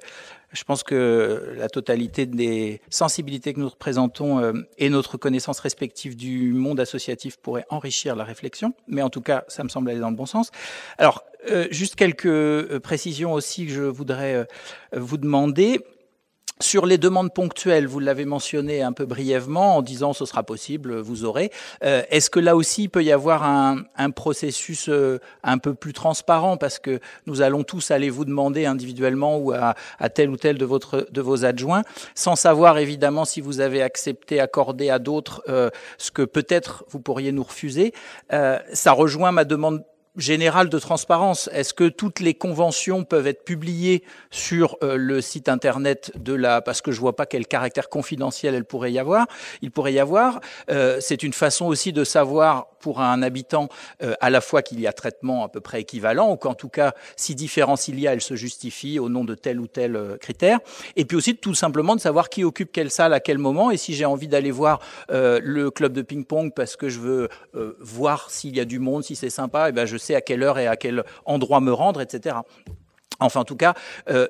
je pense que la totalité des sensibilités que nous représentons et notre connaissance respective du monde associatif pourrait enrichir la réflexion. Mais en tout cas, ça me semble aller dans le bon sens. Alors, juste quelques précisions aussi que je voudrais vous demander. Sur les demandes ponctuelles, vous l'avez mentionné un peu brièvement en disant ce sera possible, vous aurez. Est-ce que là aussi il peut y avoir un processus un peu plus transparent parce que nous allons tous aller vous demander individuellement ou à tel ou tel de vos adjoints, sans savoir évidemment si vous avez accepté, accordé à d'autres ce que peut-être vous pourriez nous refuser. Ça rejoint ma demande générale de transparence. Est-ce que toutes les conventions peuvent être publiées sur le site internet parce que je vois pas quel caractère confidentiel il pourrait y avoir. C'est une façon aussi de savoir pour un habitant à la fois qu'il y a traitement à peu près équivalent ou qu'en tout cas, si différence il y a, elle se justifie au nom de tel ou tel critère. Et puis aussi tout simplement de savoir qui occupe quelle salle à quel moment et si j'ai envie d'aller voir le club de ping-pong parce que je veux voir s'il y a du monde, si c'est sympa, et ben je sais à quelle heure et à quel endroit me rendre, etc. Enfin, en tout cas,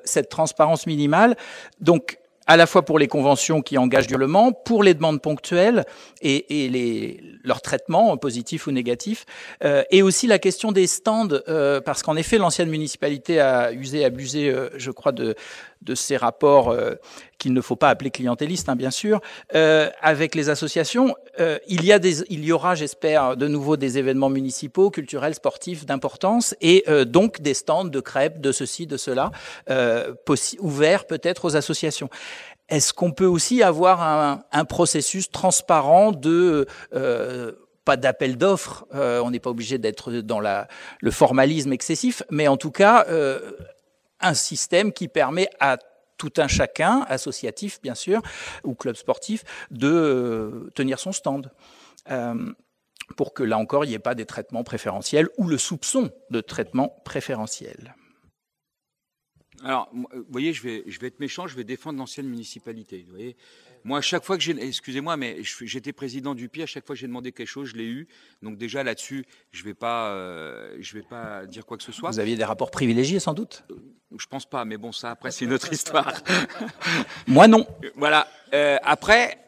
cette transparence minimale, donc à la fois pour les conventions qui engagent durablement, pour les demandes ponctuelles et leur traitement, positif ou négatif, et aussi la question des stands, parce qu'en effet, l'ancienne municipalité a usé, abusé, je crois, de ces rapports qu'il ne faut pas appeler clientélistes, hein, bien sûr, avec les associations. Il y aura, j'espère, de nouveau des événements municipaux, culturels, sportifs d'importance, et donc des stands de crêpes, de ceci, de cela, ouverts peut-être aux associations. Est-ce qu'on peut aussi avoir un processus transparent pas d'appel d'offres, on n'est pas obligé d'être dans le formalisme excessif, mais en tout cas, un système qui permet à tout un chacun, associatif bien sûr, ou club sportif, de tenir son stand. Pour que là encore, il n'y ait pas des traitements préférentiels ou le soupçon de traitement préférentiel. Alors, vous voyez, je vais être méchant, je vais défendre l'ancienne municipalité. Vous voyez, moi, à chaque fois que excusez-moi, mais j'étais président du PI, à chaque fois que j'ai demandé quelque chose, je l'ai eu. Donc déjà là-dessus, je vais pas dire quoi que ce soit. Vous aviez des rapports privilégiés, sans doute. Je pense pas, mais bon, ça après c'est une autre histoire. Moi non. Voilà. Après,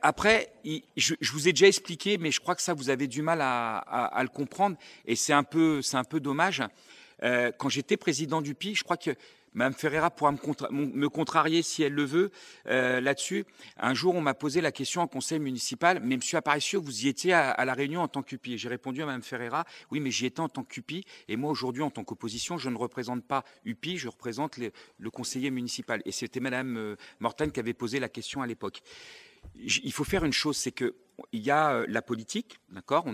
je vous ai déjà expliqué, mais je crois que ça vous avez du mal à le comprendre, et c'est un peu dommage. Quand j'étais président du PI, je crois que Mme Ferreira pourra me contrarier si elle le veut là-dessus. Un jour, on m'a posé la question en conseil municipal, mais M. Aparicio, vous y étiez à la réunion en tant qu'UPI. J'ai répondu à Mme Ferreira, oui, mais j'y étais en tant qu'UPI. Et moi, aujourd'hui, en tant qu'opposition, je ne représente pas UPI, je représente le conseiller municipal. Et c'était Mme Mortagne qui avait posé la question à l'époque. Il faut faire une chose, c'est que il y a la politique, d'accord,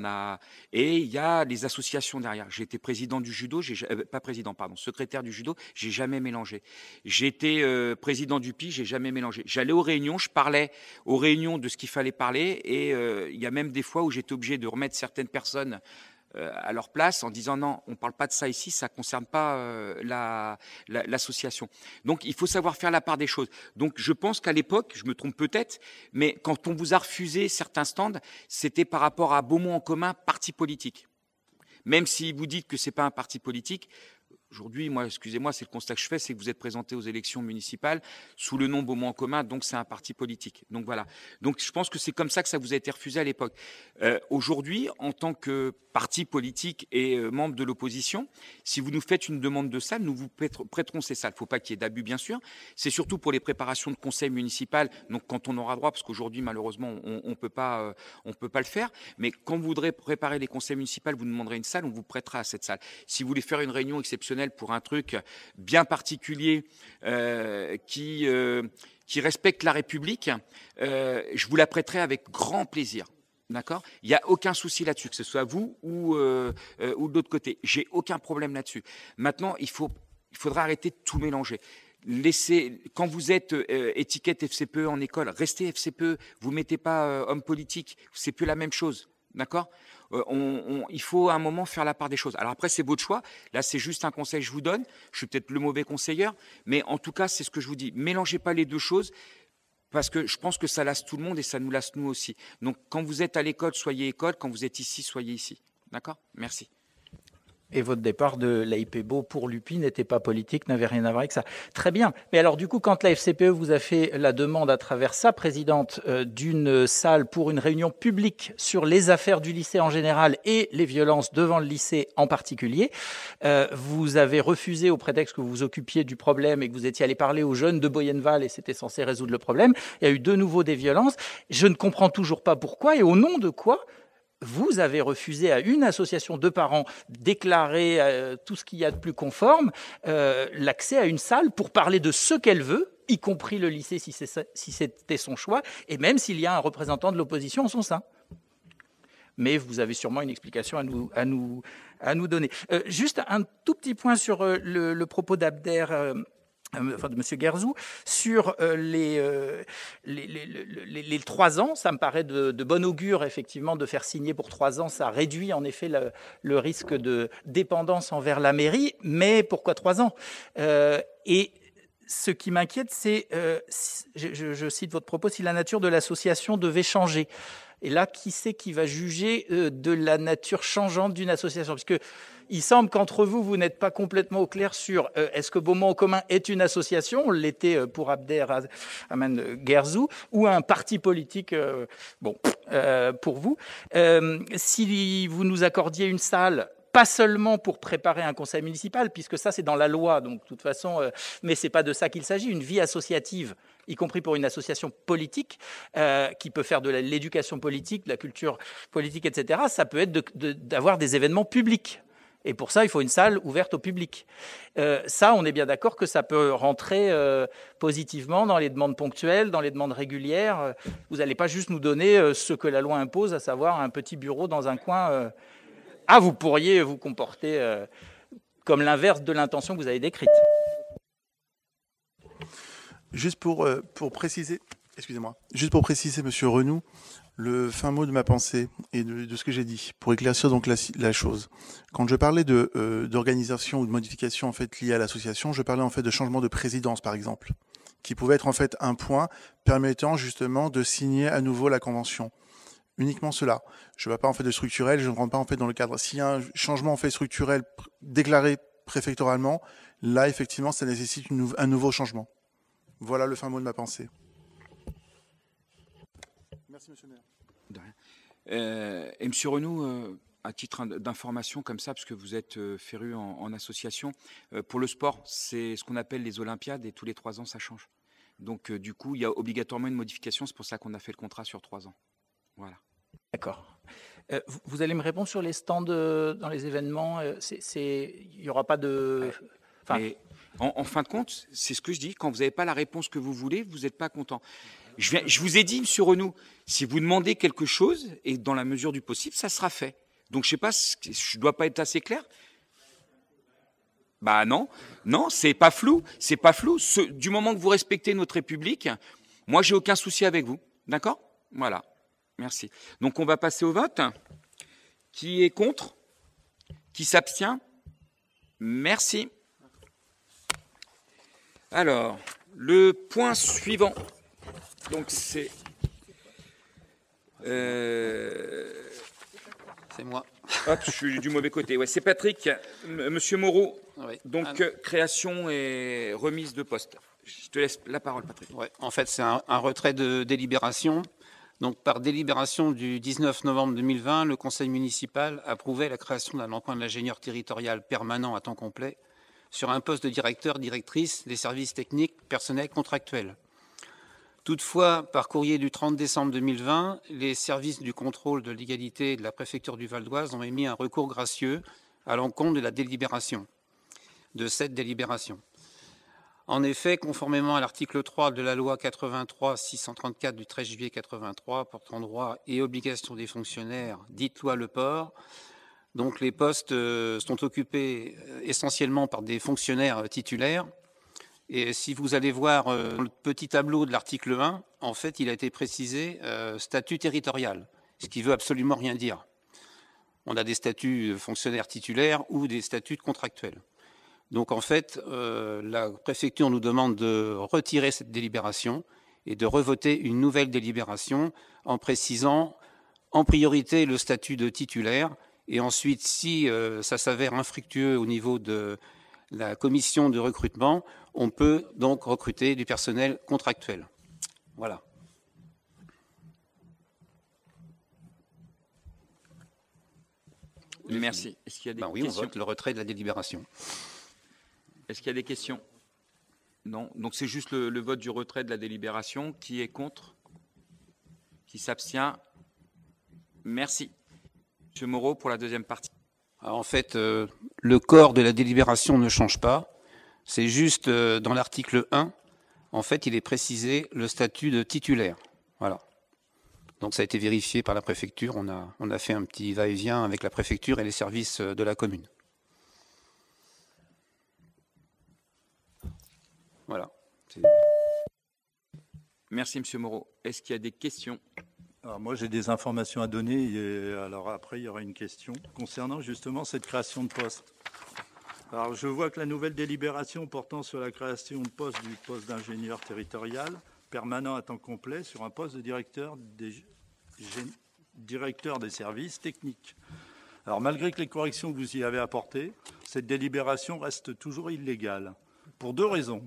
et il y a les associations derrière. J'ai été président du judo, secrétaire du judo, j'ai jamais mélangé. J'ai été président du PI, j'ai jamais mélangé. J'allais aux réunions, je parlais aux réunions de ce qu'il fallait parler, et il y a même des fois où j'étais obligé de remettre certaines personnes à leur place en disant non, on ne parle pas de ça ici, ça ne concerne pas l'association. Donc il faut savoir faire la part des choses. Donc je pense qu'à l'époque, je me trompe peut-être, mais quand on vous a refusé certains stands, c'était par rapport à Beaumont en commun, parti politique. Même si vous dites que ce n'est pas un parti politique, aujourd'hui, moi, excusez-moi, c'est le constat que je fais, c'est que vous êtes présenté aux élections municipales sous le nom Beaumont en commun, donc c'est un parti politique. Donc voilà. Donc je pense que c'est comme ça que ça vous a été refusé à l'époque. Aujourd'hui, en tant que parti politique et membre de l'opposition, si vous nous faites une demande de salle, nous vous prêterons ces salles. Il ne faut pas qu'il y ait d'abus, bien sûr. C'est surtout pour les préparations de conseil municipal, donc quand on aura droit, parce qu'aujourd'hui, malheureusement, on peut pas le faire. Mais quand vous voudrez préparer les conseils municipaux, vous nous demanderez une salle, on vous prêtera à cette salle. Si vous voulez faire une réunion exceptionnelle pour un truc bien particulier qui respecte la République, je vous la prêterai avec grand plaisir. D'accord ? Il n'y a aucun souci là-dessus, que ce soit vous ou de l'autre côté. J'ai aucun problème là-dessus. Maintenant, il faudra arrêter de tout mélanger. Quand vous êtes étiquette FCPE en école, restez FCPE. Vous mettez pas homme politique. C'est plus la même chose. D'accord ? Il faut à un moment faire la part des choses. Alors après, c'est votre choix. Là, c'est juste un conseil que je vous donne. Je suis peut-être le mauvais conseiller, mais en tout cas, c'est ce que je vous dis. Mélangez pas les deux choses. Parce que je pense que ça lasse tout le monde et ça nous lasse nous aussi. Donc, quand vous êtes à l'école, soyez école. Quand vous êtes ici, soyez ici. D'accord ? Merci. Et votre départ de l'AIPBO pour l'UPI n'était pas politique, n'avait rien à voir avec ça. Très bien. Mais alors, du coup, quand la FCPE vous a fait la demande à travers sa présidente d'une salle pour une réunion publique sur les affaires du lycée en général et les violences devant le lycée en particulier, vous avez refusé au prétexte que vous vous occupiez du problème et que vous étiez allé parler aux jeunes de Boyenval et c'était censé résoudre le problème. Il y a eu de nouveau des violences. Je ne comprends toujours pas pourquoi et au nom de quoi vous avez refusé à une association de parents déclarée tout ce qu'il y a de plus conforme l'accès à une salle pour parler de ce qu'elle veut, y compris le lycée si c'était son choix, et même s'il y a un représentant de l'opposition en son sein. Mais vous avez sûrement une explication à nous donner. Juste un tout petit point sur le propos d'Abder. Enfin de M. Guerzou, sur les 3 ans, ça me paraît de bon augure, effectivement, de faire signer pour 3 ans. Ça réduit, en effet, le risque de dépendance envers la mairie. Mais pourquoi 3 ans Et ce qui m'inquiète, c'est, je cite votre propos, si la nature de l'association devait changer. Et là, qui c'est qui va juger de la nature changeante d'une association ? Parce que il semble qu'entre vous, vous n'êtes pas complètement au clair sur est-ce que Beaumont en commun est une association, on l'était pour Abderrahmane Guerzou, ou un parti politique, pour vous. Si vous nous accordiez une salle, pas seulement pour préparer un conseil municipal, puisque ça c'est dans la loi, donc de toute façon, mais c'est pas de ça qu'il s'agit, une vie associative, y compris pour une association politique, qui peut faire de l'éducation politique, de la culture politique, etc., ça peut être d'avoir des événements publics. Et pour ça, il faut une salle ouverte au public. Ça, on est bien d'accord que ça peut rentrer positivement dans les demandes ponctuelles, dans les demandes régulières. Vous n'allez pas juste nous donner ce que la loi impose, à savoir un petit bureau dans un coin. Vous pourriez vous comporter comme l'inverse de l'intention que vous avez décrite. Juste pour préciser, excusez-moi, juste pour préciser, Monsieur Renoux, Le fin mot de ma pensée et de ce que j'ai dit, pour éclaircir donc la chose. Quand je parlais d'organisation ou de modification en fait liée à l'association, je parlais en fait de changement de présidence par exemple, qui pouvait être en fait un point permettant justement de signer à nouveau la convention. Uniquement cela. Je ne vois pas en fait de structurel, je ne rentre pas en fait dans le cadre. S'il y a un changement en fait structurel déclaré préfectoralement, là effectivement ça nécessite un nouveau changement. Voilà le fin mot de ma pensée. Merci monsieur le maire. De rien. Et monsieur Renou, à titre d'information comme ça, parce que vous êtes féru en association, pour le sport, c'est ce qu'on appelle les Olympiades et tous les 3 ans ça change. Donc du coup, il y a obligatoirement une modification, c'est pour ça qu'on a fait le contrat sur 3 ans. Voilà. D'accord. Vous allez me répondre sur les stands dans les événements. Il n'y aura pas de... Enfin... Mais en fin de compte, c'est ce que je dis, quand vous n'avez pas la réponse que vous voulez, vous n'êtes pas content. Je vous ai dit, monsieur Renou, si vous demandez quelque chose, et dans la mesure du possible, ça sera fait. Donc je ne sais pas, je ne dois pas être assez clair. Bah non, c'est pas flou, c'est pas flou. Du moment que vous respectez notre République, moi j'ai aucun souci avec vous, d'accord? Voilà, merci. Donc on va passer au vote. Qui est contre? Qui s'abstient? Merci. Alors, le point suivant. Donc c'est... C'est moi. Hop, je suis du mauvais côté. Ouais, c'est Patrick. Monsieur Moreau. Oui. Donc, création et remise de poste. Je te laisse la parole, Patrick. Ouais. En fait, c'est un retrait de délibération. Donc, par délibération du 19 novembre 2020, le conseil municipal approuvait la création d'un emploi d'ingénieur territorial permanent à temps complet sur un poste de directeur-directrice des services techniques personnels contractuels. Toutefois, par courrier du 30 décembre 2020, les services du contrôle de légalité de la préfecture du Val d'Oise ont émis un recours gracieux à l'encontre de la délibération, de cette délibération. En effet, conformément à l'article 3 de la loi 83-634 du 13 juillet 83 portant droits et obligations des fonctionnaires, dite loi Le Port, donc les postes sont occupés essentiellement par des fonctionnaires titulaires. Et si vous allez voir le petit tableau de l'article 1, en fait, il a été précisé statut territorial, ce qui veut absolument rien dire. On a des statuts de fonctionnaires titulaires ou des statuts contractuels. Donc, en fait, la préfecture nous demande de retirer cette délibération et de revoter une nouvelle délibération en précisant en priorité le statut de titulaire. Et ensuite, si ça s'avère infructueux au niveau de la commission de recrutement, on peut donc recruter du personnel contractuel. Voilà. Merci. Est-ce qu'il y a des oui, questions? on vote le retrait de la délibération. Est-ce qu'il y a des questions? Non. Donc c'est juste le vote du retrait de la délibération. Qui est contre? Qui s'abstient? Merci. Monsieur Moreau, pour la deuxième partie. Alors, en fait, le corps de la délibération ne change pas. C'est juste dans l'article 1, en fait, il est précisé le statut de titulaire. Voilà. Donc ça a été vérifié par la préfecture. On a fait un petit va-et-vient avec la préfecture et les services de la commune. Voilà. Merci, monsieur Moreau. Est-ce qu'il y a des questions? Alors moi, j'ai des informations à donner. Et alors après, il y aura une question concernant justement cette création de poste. Alors, je vois que la nouvelle délibération portant sur la création de poste du poste d'ingénieur territorial permanent à temps complet sur un poste de directeur des services techniques. Alors, malgré que les corrections que vous y avez apportées, cette délibération reste toujours illégale pour 2 raisons.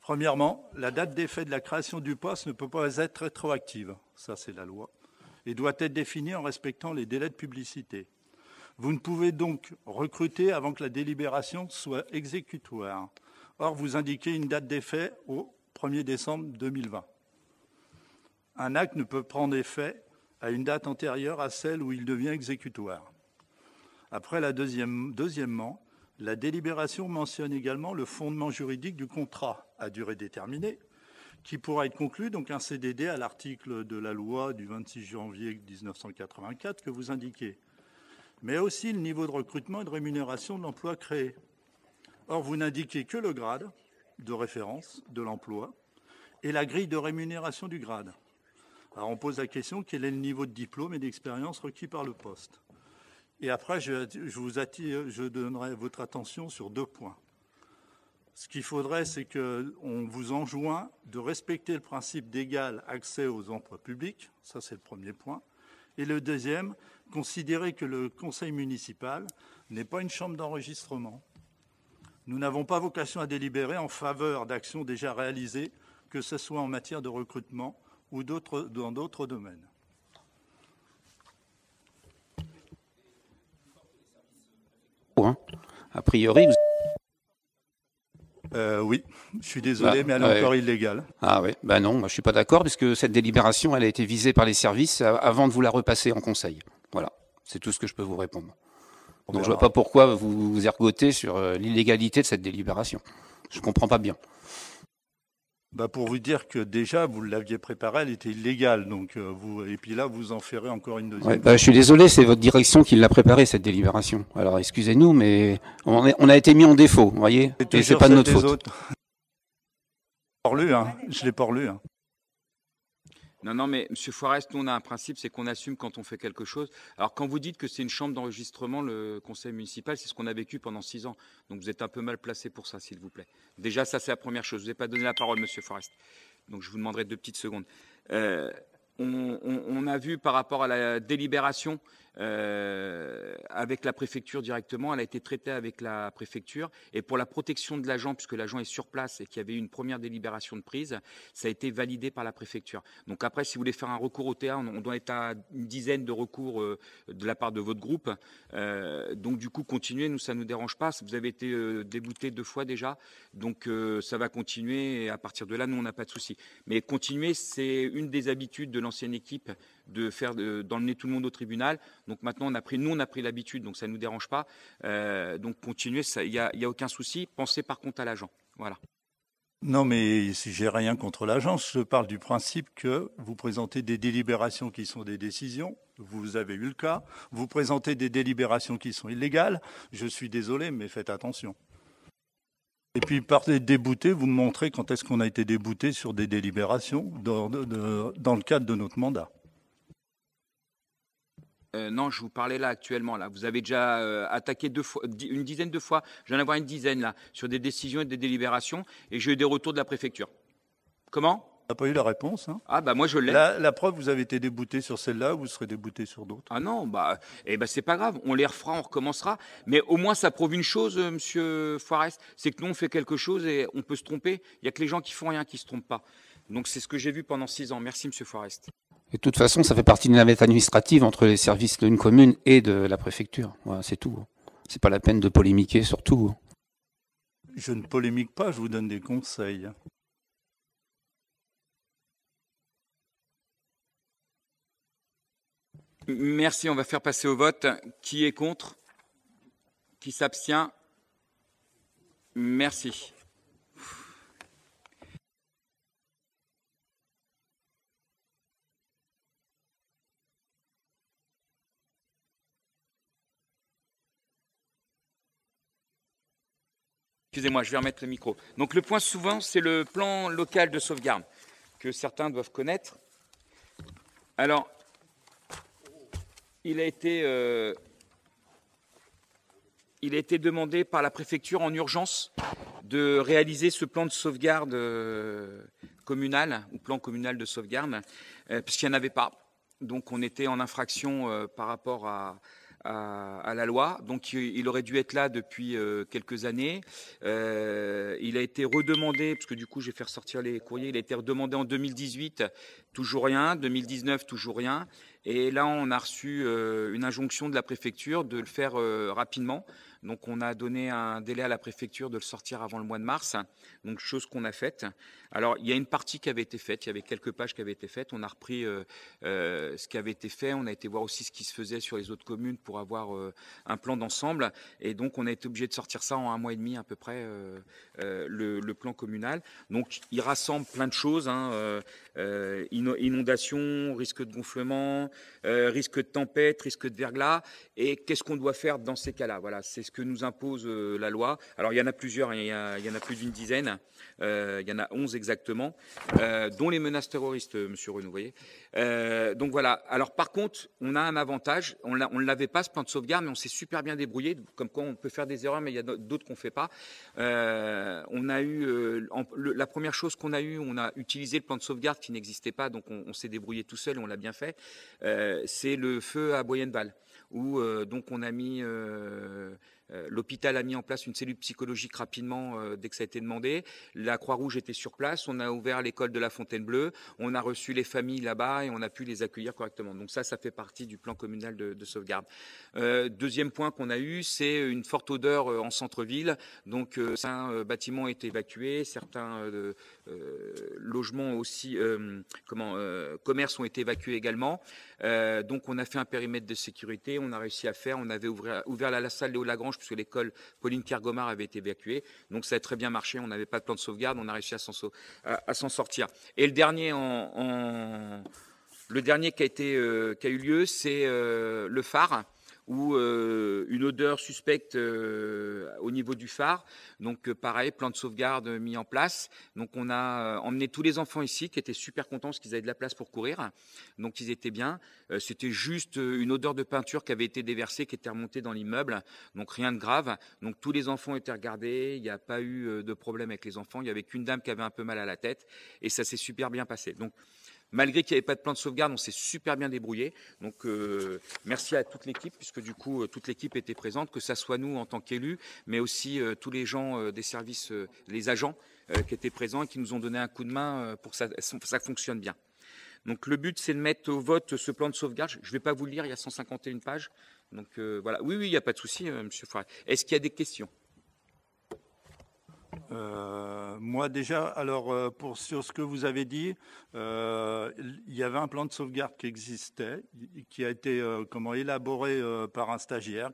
Premièrement, la date d'effet de la création du poste ne peut pas être rétroactive, ça c'est la loi, et doit être définie en respectant les délais de publicité. Vous ne pouvez donc recruter avant que la délibération soit exécutoire. Or, vous indiquez une date d'effet au 1er décembre 2020. Un acte ne peut prendre effet à une date antérieure à celle où il devient exécutoire. Après, deuxièmement, la délibération mentionne également le fondement juridique du contrat à durée déterminée, qui pourra être conclu, donc un CDD à l'article de la loi du 26 janvier 1984 que vous indiquez, mais aussi le niveau de recrutement et de rémunération de l'emploi créé. Or, vous n'indiquez que le grade de référence de l'emploi et la grille de rémunération du grade. Alors on pose la question, quel est le niveau de diplôme et d'expérience requis par le poste? Et après, je donnerai votre attention sur 2 points. Ce qu'il faudrait, c'est qu'on vous enjoint de respecter le principe d'égal accès aux emplois publics. Ça, c'est le premier point. Et le deuxième, considérer que le conseil municipal n'est pas une chambre d'enregistrement. Nous n'avons pas vocation à délibérer en faveur d'actions déjà réalisées, que ce soit en matière de recrutement ou dans d'autres domaines. A priori, oui, je suis désolé, mais elle est encore illégale. Ah oui, ben non, moi, je ne suis pas d'accord, puisque cette délibération, elle a été visée par les services avant de vous la repasser en conseil. Voilà, c'est tout ce que je peux vous répondre. Donc je ne vois pas pourquoi vous vous ergotez sur l'illégalité de cette délibération. Je ne comprends pas bien. Bah pour vous dire que déjà, vous l'aviez préparée, elle était illégale. Donc et puis là, vous en ferez encore une deuxième. Ouais, bah, je suis désolé, c'est votre direction qui l'a préparée, cette délibération. Alors excusez-nous, mais on a été mis en défaut, vous voyez, et c'est pas de notre faute. Je l'ai pas relu. Non, mais M. Forest, nous, on a un principe, c'est qu'on assume quand on fait quelque chose. Alors, quand vous dites que c'est une chambre d'enregistrement, le conseil municipal, c'est ce qu'on a vécu pendant 6 ans. Donc, vous êtes un peu mal placé pour ça, s'il vous plaît. Déjà, ça, c'est la première chose. Je ne vous ai pas donné la parole, M. Forest. Donc, je vous demanderai 2 petites secondes. On a vu par rapport à la délibération avec la préfecture directement, elle a été traitée avec la préfecture, et pour la protection de l'agent, puisque l'agent est sur place et qu'il y avait eu une première délibération de prise, ça a été validé par la préfecture. Donc après, si vous voulez faire un recours au TA, on doit être à une dizaine de recours de la part de votre groupe. Donc du coup, continuez, nous, ça ne nous dérange pas. Vous avez été débouté 2 fois déjà, donc ça va continuer, et à partir de là, nous, on n'a pas de souci. Mais continuer, c'est une des habitudes de l'ancienne équipe de faire d'emmener tout le monde au tribunal. Donc maintenant, nous, on a pris l'habitude, donc ça ne nous dérange pas. Donc continuez, il n'y a aucun souci. Pensez par contre à l'agent. Voilà. Non, mais si j'ai rien contre l'agence, je parle du principe que vous présentez des délibérations qui sont des décisions. Vous avez eu le cas. Vous présentez des délibérations qui sont illégales. Je suis désolé, mais faites attention. Et puis, par débouté, vous me montrez quand est-ce qu'on a été débouté sur des délibérations dans le cadre de notre mandat. Non, je vous parlais là actuellement. Là, vous avez déjà attaqué 2 fois, une dizaine de fois. Je viens d'avoir une dizaine là sur des décisions et des délibérations, et j'ai eu des retours de la préfecture. Comment? On n'a pas eu la réponse. Hein. Ah bah moi je l'ai. La preuve, vous avez été débouté sur celle-là, vous serez débouté sur d'autres. Ah non, c'est pas grave. On les refera, on recommencera. Mais au moins ça prouve une chose, Monsieur Forest, c'est que nous on fait quelque chose et on peut se tromper. Il y a que les gens qui font rien qui se trompent pas. Donc c'est ce que j'ai vu pendant 6 ans. Merci, Monsieur Forest. Et de toute façon, ça fait partie d'une navette administrative entre les services d'une commune et de la préfecture. Voilà, c'est tout. C'est pas la peine de polémiquer sur tout. Je ne polémique pas, je vous donne des conseils. Merci, on va faire passer au vote. Qui est contre? Qui s'abstient? Merci. Excusez-moi, je vais remettre le micro. Donc le point suivant, c'est le plan local de sauvegarde que certains doivent connaître. Alors, il a été demandé par la préfecture en urgence de réaliser ce plan de sauvegarde communal, ou plan communal de sauvegarde, puisqu'il n'y en avait pas. Donc on était en infraction par rapport à la loi, donc il aurait dû être là depuis quelques années. Il a été redemandé, parce que du coup je vais faire sortir les courriers, il a été redemandé en 2018, toujours rien, 2019, toujours rien. Et là, on a reçu une injonction de la préfecture de le faire rapidement. Donc, on a donné un délai à la préfecture de le sortir avant le mois de mars. Donc, chose qu'on a faite. Alors, il y a une partie qui avait été faite. Il y avait quelques pages qui avaient été faites. On a repris ce qui avait été fait. On a été voir aussi ce qui se faisait sur les autres communes pour avoir un plan d'ensemble. Et donc, on a été obligé de sortir ça en 1 mois et demi à peu près, le plan communal. Donc, il rassemble plein de choses. Inondations, risque de gonflement, risque de tempête, risque de verglas, et qu'est-ce qu'on doit faire dans ces cas-là. Voilà, c'est ce que nous impose la loi. Alors il y en a plusieurs, il y en a plus d'une dizaine, il y en a 11 exactement, dont les menaces terroristes, Monsieur Renaud, vous voyez. Donc voilà. Alors par contre, on a un avantage, on ne l'avait pas ce plan de sauvegarde, mais on s'est super bien débrouillé, comme quoi on peut faire des erreurs, mais il y a d'autres qu'on ne fait pas. On a eu, la première chose qu'on a eue, on a utilisé le plan de sauvegarde qui n'existait pas, donc on s'est débrouillé tout seul et on l'a bien fait. C'est le feu à Boyenval, où donc on a mis... l'hôpital a mis en place une cellule psychologique rapidement dès que ça a été demandé. La Croix-Rouge était sur place. On a ouvert l'école de la Fontaine-Bleue. On a reçu les familles là-bas et on a pu les accueillir correctement. Donc ça fait partie du plan communal de sauvegarde. Deuxième point qu'on a eu, c'est une forte odeur en centre-ville. Donc certains bâtiments ont été évacués, certains logements aussi, commerces ont été évacués également. Donc on a fait un périmètre de sécurité. On a réussi à faire. On avait ouvert la salle Léo Lagrange puisque l'école Pauline Kergomar avait été évacuée. Donc ça a très bien marché, on n'avait pas de plan de sauvegarde, on a réussi à s'en sortir. Et le dernier, qui a eu lieu, c'est le phare, où une odeur suspecte au niveau du phare. Donc pareil, plan de sauvegarde mis en place. Donc on a emmené tous les enfants ici qui étaient super contents parce qu'ils avaient de la place pour courir. Donc ils étaient bien. C'était juste une odeur de peinture qui avait été déversée, qui était remontée dans l'immeuble. Donc rien de grave. Donc tous les enfants étaient regardés. Il n'y a pas eu de problème avec les enfants. Il n'y avait qu'une dame qui avait un peu mal à la tête. Et ça s'est super bien passé. Donc malgré qu'il n'y avait pas de plan de sauvegarde, on s'est super bien débrouillé. Donc merci à toute l'équipe, puisque du coup toute l'équipe était présente, que ça soit nous en tant qu'élus, mais aussi tous les gens des services, les agents qui étaient présents et qui nous ont donné un coup de main pour que ça fonctionne bien. Donc le but, c'est de mettre au vote ce plan de sauvegarde. Je ne vais pas vous le lire, il y a 151 pages. Donc voilà. Oui, il n'y a pas de souci, Monsieur Forêt. Est-ce qu'il y a des questions ? Moi déjà, alors sur ce que vous avez dit, il y avait un plan de sauvegarde qui existait, qui a été élaboré par un stagiaire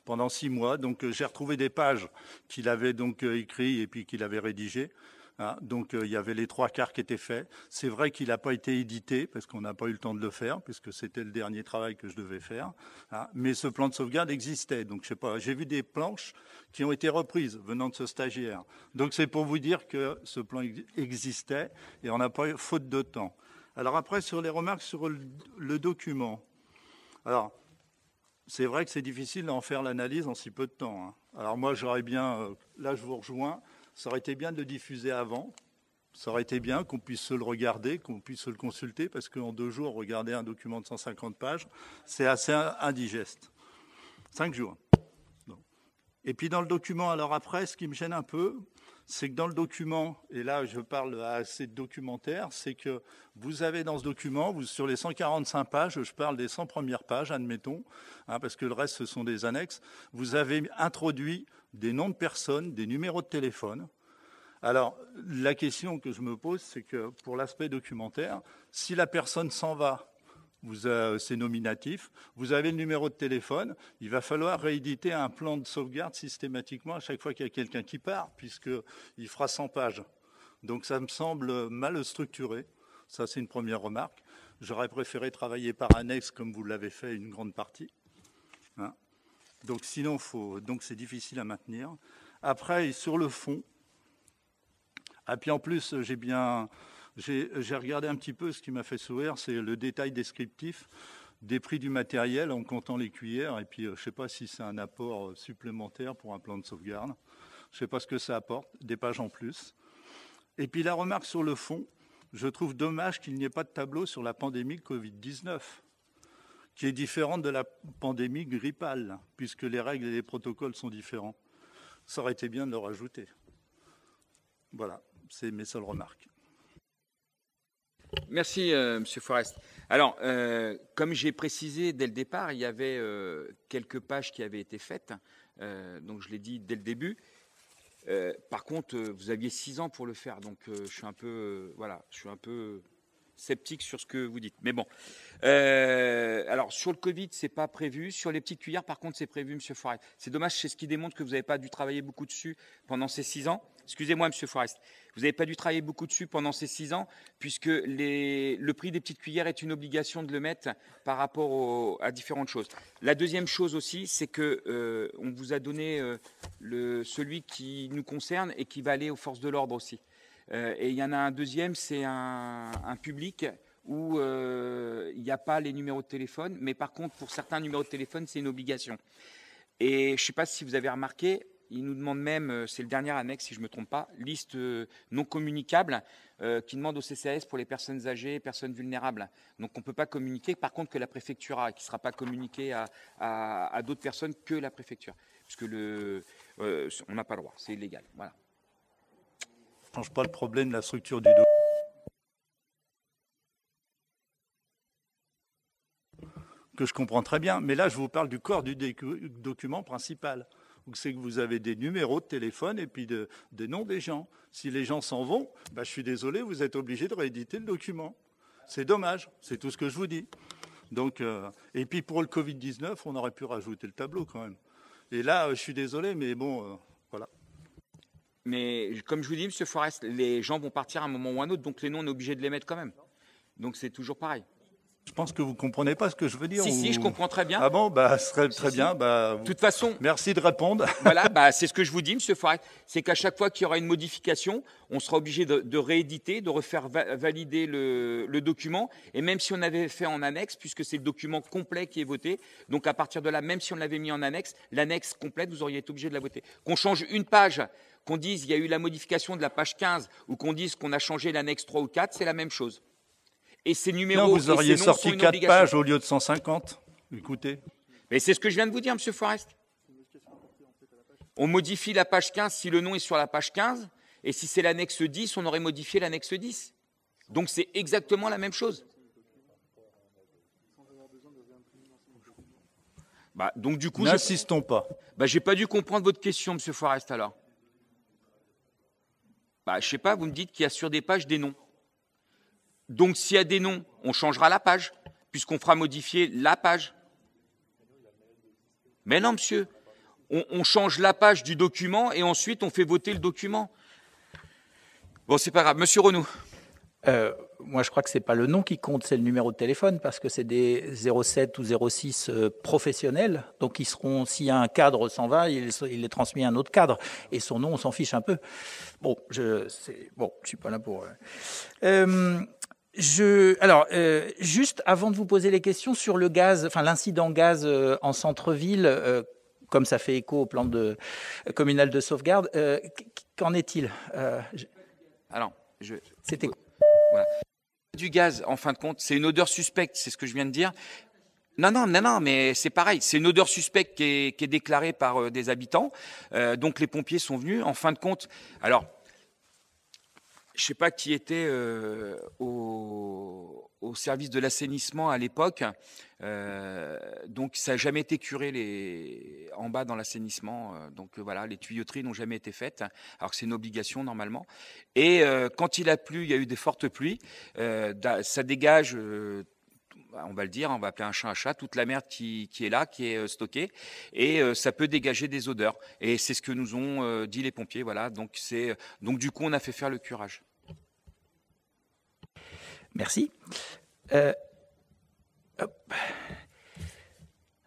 pendant 6 mois. Donc j'ai retrouvé des pages qu'il avait donc écrit et puis qu'il avait rédigées. Hein, donc il y avait les 3/4 qui étaient faits. C'est vrai qu'il n'a pas été édité parce qu'on n'a pas eu le temps de le faire puisque c'était le dernier travail que je devais faire. Hein, mais ce plan de sauvegarde existait. Donc je sais pas, j'ai vu des planches qui ont été reprises venant de ce stagiaire. Donc c'est pour vous dire que ce plan existait et on n'a pas eu faute de temps. Alors après sur les remarques sur le document. Alors c'est vrai que c'est difficile d'en faire l'analyse en si peu de temps. Hein. Alors moi j'aurais bien, là je vous rejoins. Ça aurait été bien de le diffuser avant. Ça aurait été bien qu'on puisse se le regarder, qu'on puisse se le consulter, parce qu'en 2 jours, regarder un document de 150 pages, c'est assez indigeste. 5 jours. Donc. Et puis dans le document, alors après, ce qui me gêne un peu, c'est que dans le document, et là je parle assez de documentaire, c'est que vous avez dans ce document, sur les 145 pages, je parle des 100 premières pages, admettons, hein, parce que le reste ce sont des annexes, vous avez introduit des noms de personnes, des numéros de téléphone. Alors, la question que je me pose, c'est que pour l'aspect documentaire, si la personne s'en va, c'est nominatif, vous avez le numéro de téléphone, il va falloir rééditer un plan de sauvegarde systématiquement à chaque fois qu'il y a quelqu'un qui part, puisqu'il fera 100 pages. Donc ça me semble mal structuré. Ça, c'est une première remarque. J'aurais préféré travailler par annexe, comme vous l'avez fait une grande partie. Hein. Donc sinon, c'est difficile à maintenir. Après, sur le fond, et puis en plus, j'ai regardé un petit peu, ce qui m'a fait sourire, c'est le détail descriptif des prix du matériel en comptant les cuillères. Et puis, je ne sais pas si c'est un apport supplémentaire pour un plan de sauvegarde. Je ne sais pas ce que ça apporte, des pages en plus. Et puis la remarque sur le fond, je trouve dommage qu'il n'y ait pas de tableau sur la pandémie Covid-19. Qui est différente de la pandémie grippale, puisque les règles et les protocoles sont différents. Ça aurait été bien de le rajouter. Voilà, c'est mes seules remarques. Merci, Monsieur Forest. Alors, comme j'ai précisé dès le départ, il y avait quelques pages qui avaient été faites, donc je l'ai dit dès le début. Par contre, vous aviez 6 ans pour le faire, donc je suis un peu sceptique sur ce que vous dites. Mais bon. Alors, sur le Covid, c'est pas prévu. Sur les petites cuillères, par contre, c'est prévu, Monsieur Forêt. C'est dommage, c'est ce qui démontre que vous n'avez pas dû travailler beaucoup dessus pendant ces 6 ans. excusez-moi, Monsieur Forest, vous n'avez pas dû travailler beaucoup dessus pendant ces 6 ans, puisque le prix des petites cuillères est une obligation de le mettre par rapport à différentes choses. La deuxième chose aussi, c'est que on vous a donné celui qui nous concerne et qui va aller aux forces de l'ordre aussi. Et il y en a un deuxième, c'est un public où il n'y a pas les numéros de téléphone, mais par contre, pour certains numéros de téléphone, c'est une obligation. Et je ne sais pas si vous avez remarqué, il nous demande même, c'est le dernier annexe si je ne me trompe pas, liste non communicable qui demande au CCAS pour les personnes âgées, personnes vulnérables. Donc on ne peut pas communiquer, par contre que la préfecture a, et qui ne sera pas communiqué à d'autres personnes que la préfecture. Puisque on n'a pas le droit, c'est illégal. Voilà. Ça ne change pas le problème de la structure du document. Que je comprends très bien, mais là je vous parle du corps du document principal. C'est que vous avez des numéros de téléphone et puis des noms des gens. Si les gens s'en vont, je suis désolé, vous êtes obligé de rééditer le document. C'est dommage, c'est tout ce que je vous dis. Donc, et puis pour le Covid-19, on aurait pu rajouter le tableau quand même. Et là, je suis désolé, mais bon, voilà. Mais comme je vous dis, Monsieur Forest, les gens vont partir à un moment ou à un autre, donc les noms, on est obligé de les mettre quand même. Donc c'est toujours pareil. Je pense que vous ne comprenez pas ce que je veux dire. Si, je comprends très bien. Ah bon, ce serait très bien. De toute façon, merci de répondre. Voilà, c'est ce que je vous dis, Monsieur Forest. C'est qu'à chaque fois qu'il y aura une modification, on sera obligé de rééditer, de refaire valider le document. Et même si on avait fait en annexe, puisque c'est le document complet qui est voté, donc à partir de là, même si on l'avait mis en annexe, l'annexe complète, vous auriez été obligé de la voter. Qu'on change une page, qu'on dise il y a eu la modification de la page 15, ou qu'on dise qu'on a changé l'annexe 3 ou 4, c'est la même chose. Et ces numéros, non, vous auriez sorti 4 pages au lieu de 150. Écoutez. Mais c'est ce que je viens de vous dire, Monsieur Forest. On modifie la page 15 si le nom est sur la page 15, et si c'est l'annexe 10, on aurait modifié l'annexe 10. Donc c'est exactement la même chose. Donc du coup, n'insistons pas. J'ai pas dû comprendre votre question, Monsieur Forest, alors. Je sais pas, vous me dites qu'il y a sur des pages des noms. Donc, s'il y a des noms, on changera la page, puisqu'on fera modifier la page. Mais non, monsieur, on change la page du document et ensuite on fait voter le document. Bon, c'est pas grave. Monsieur Renaud. Moi, je crois que c'est pas le nom qui compte, c'est le numéro de téléphone, parce que c'est des 07 ou 06 professionnels. Donc, ils seront, s'il y a un cadre s'en va, il est transmis à un autre cadre. Et son nom, on s'en fiche un peu. Bon, je suis pas là pour... juste avant de vous poser les questions sur le gaz, enfin l'incident gaz en centre-ville, comme ça fait écho au plan communal de sauvegarde, qu'en est-il C'était voilà. Du gaz, en fin de compte, c'est une odeur suspecte, c'est ce que je viens de dire. Non, mais c'est pareil. C'est une odeur suspecte qui est déclarée par des habitants. Donc les pompiers sont venus. En fin de compte, alors. Je ne sais pas qui était au service de l'assainissement à l'époque. Donc, ça n'a jamais été curé en bas dans l'assainissement. Donc, voilà, les tuyauteries n'ont jamais été faites, alors que c'est une obligation normalement. Et quand il a plu, il y a eu des fortes pluies. Ça dégage, on va le dire, on va appeler un chat un chat, toute la merde qui est là, qui est stockée. Et ça peut dégager des odeurs. Et c'est ce que nous ont dit les pompiers. Voilà. Donc, du coup, on a fait faire le curage. Merci.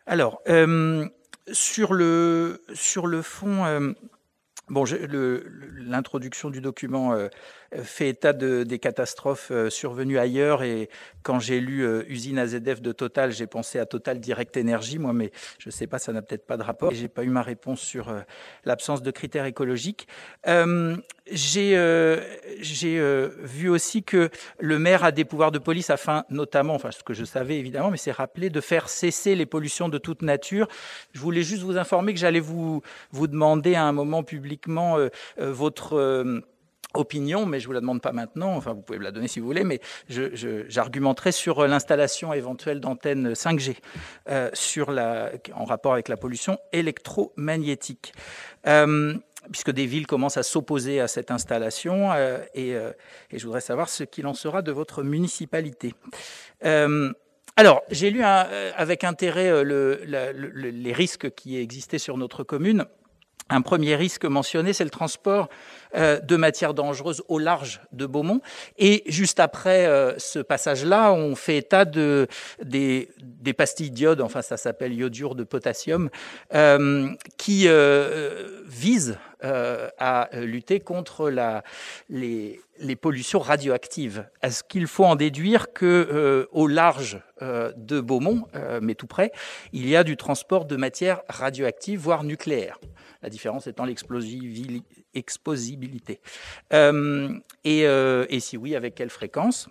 Alors, sur le fond, l'introduction du document fait état des catastrophes survenues ailleurs, et quand j'ai lu usine AZF de Total, j'ai pensé à Total Direct Energy, moi, mais je ne sais pas, ça n'a peut-être pas de rapport. J'ai pas eu ma réponse sur l'absence de critères écologiques. J'ai vu aussi que le maire a des pouvoirs de police afin, notamment, enfin ce que je savais évidemment, mais c'est rappelé, de faire cesser les pollutions de toute nature. Je voulais juste vous informer que j'allais vous demander à un moment publiquement votre opinion, mais je vous la demande pas maintenant, enfin vous pouvez me la donner si vous voulez, mais j'argumenterai sur l'installation éventuelle d'antennes 5G en rapport avec la pollution électromagnétique. Puisque des villes commencent à s'opposer à cette installation, et je voudrais savoir ce qu'il en sera de votre municipalité. Alors, j'ai lu avec intérêt les risques qui existaient sur notre commune. Un premier risque mentionné, c'est le transport de matières dangereuses au large de Beaumont. Et juste après ce passage-là, on fait état des pastilles d'iode, enfin ça s'appelle iodure de potassium, qui visent à lutter contre les pollutions radioactives. Est-ce qu'il faut en déduire que au large de Beaumont, mais tout près, il y a du transport de matières radioactives, voire nucléaires? La différence étant l'explosibilité. Et si oui, avec quelle fréquence?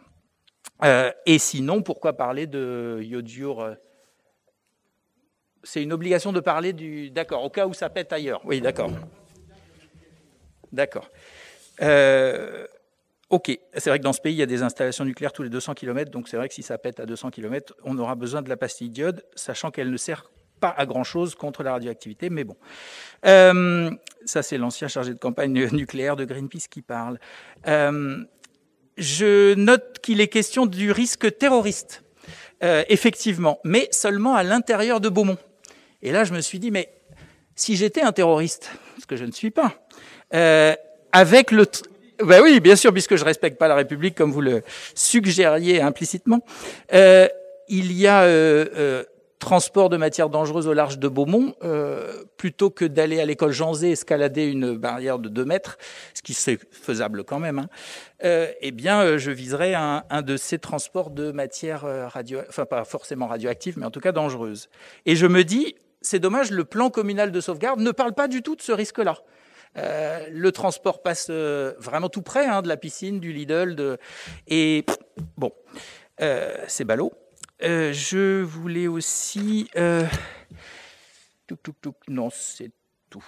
Et sinon, pourquoi parler de iodure? C'est une obligation de parler du... D'accord, au cas où ça pète ailleurs. Oui, d'accord. D'accord. OK. C'est vrai que dans ce pays, il y a des installations nucléaires tous les 200 km, donc c'est vrai que si ça pète à 200 km, on aura besoin de la pastille d'iode, sachant qu'elle ne sert pas à grand-chose contre la radioactivité, mais bon. Ça, c'est l'ancien chargé de campagne nucléaire de Greenpeace qui parle. Je note qu'il est question du risque terroriste, effectivement, mais seulement à l'intérieur de Beaumont. Et là, je me suis dit, mais si j'étais un terroriste, ce que je ne suis pas, avec le... Ben oui, bien sûr, puisque je ne respecte pas la République, comme vous le suggériez implicitement, il y a transport de matières dangereuses au large de Beaumont, plutôt que d'aller à l'école Jean Zay escalader une barrière de 2 mètres, ce qui c'est faisable quand même, hein, eh bien, je viserais un de ces transports de matières enfin pas forcément radioactives, mais en tout cas dangereuses. Et je me dis, c'est dommage, le plan communal de sauvegarde ne parle pas du tout de ce risque-là. Le transport passe vraiment tout près, hein, de la piscine, du Lidl, et bon, c'est ballot. Je voulais aussi... Non, c'est tout.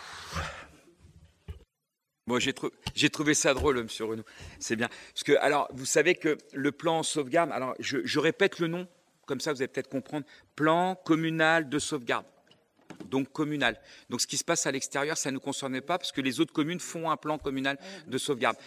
Bon, j'ai trouvé ça drôle, monsieur Renaud. C'est bien. Parce que, alors, vous savez que le plan sauvegarde, alors je répète le nom, comme ça vous allez peut-être comprendre. Plan communal de sauvegarde. Donc communal. Donc ce qui se passe à l'extérieur, ça ne nous concerne pas parce que les autres communes font un plan communal de sauvegarde.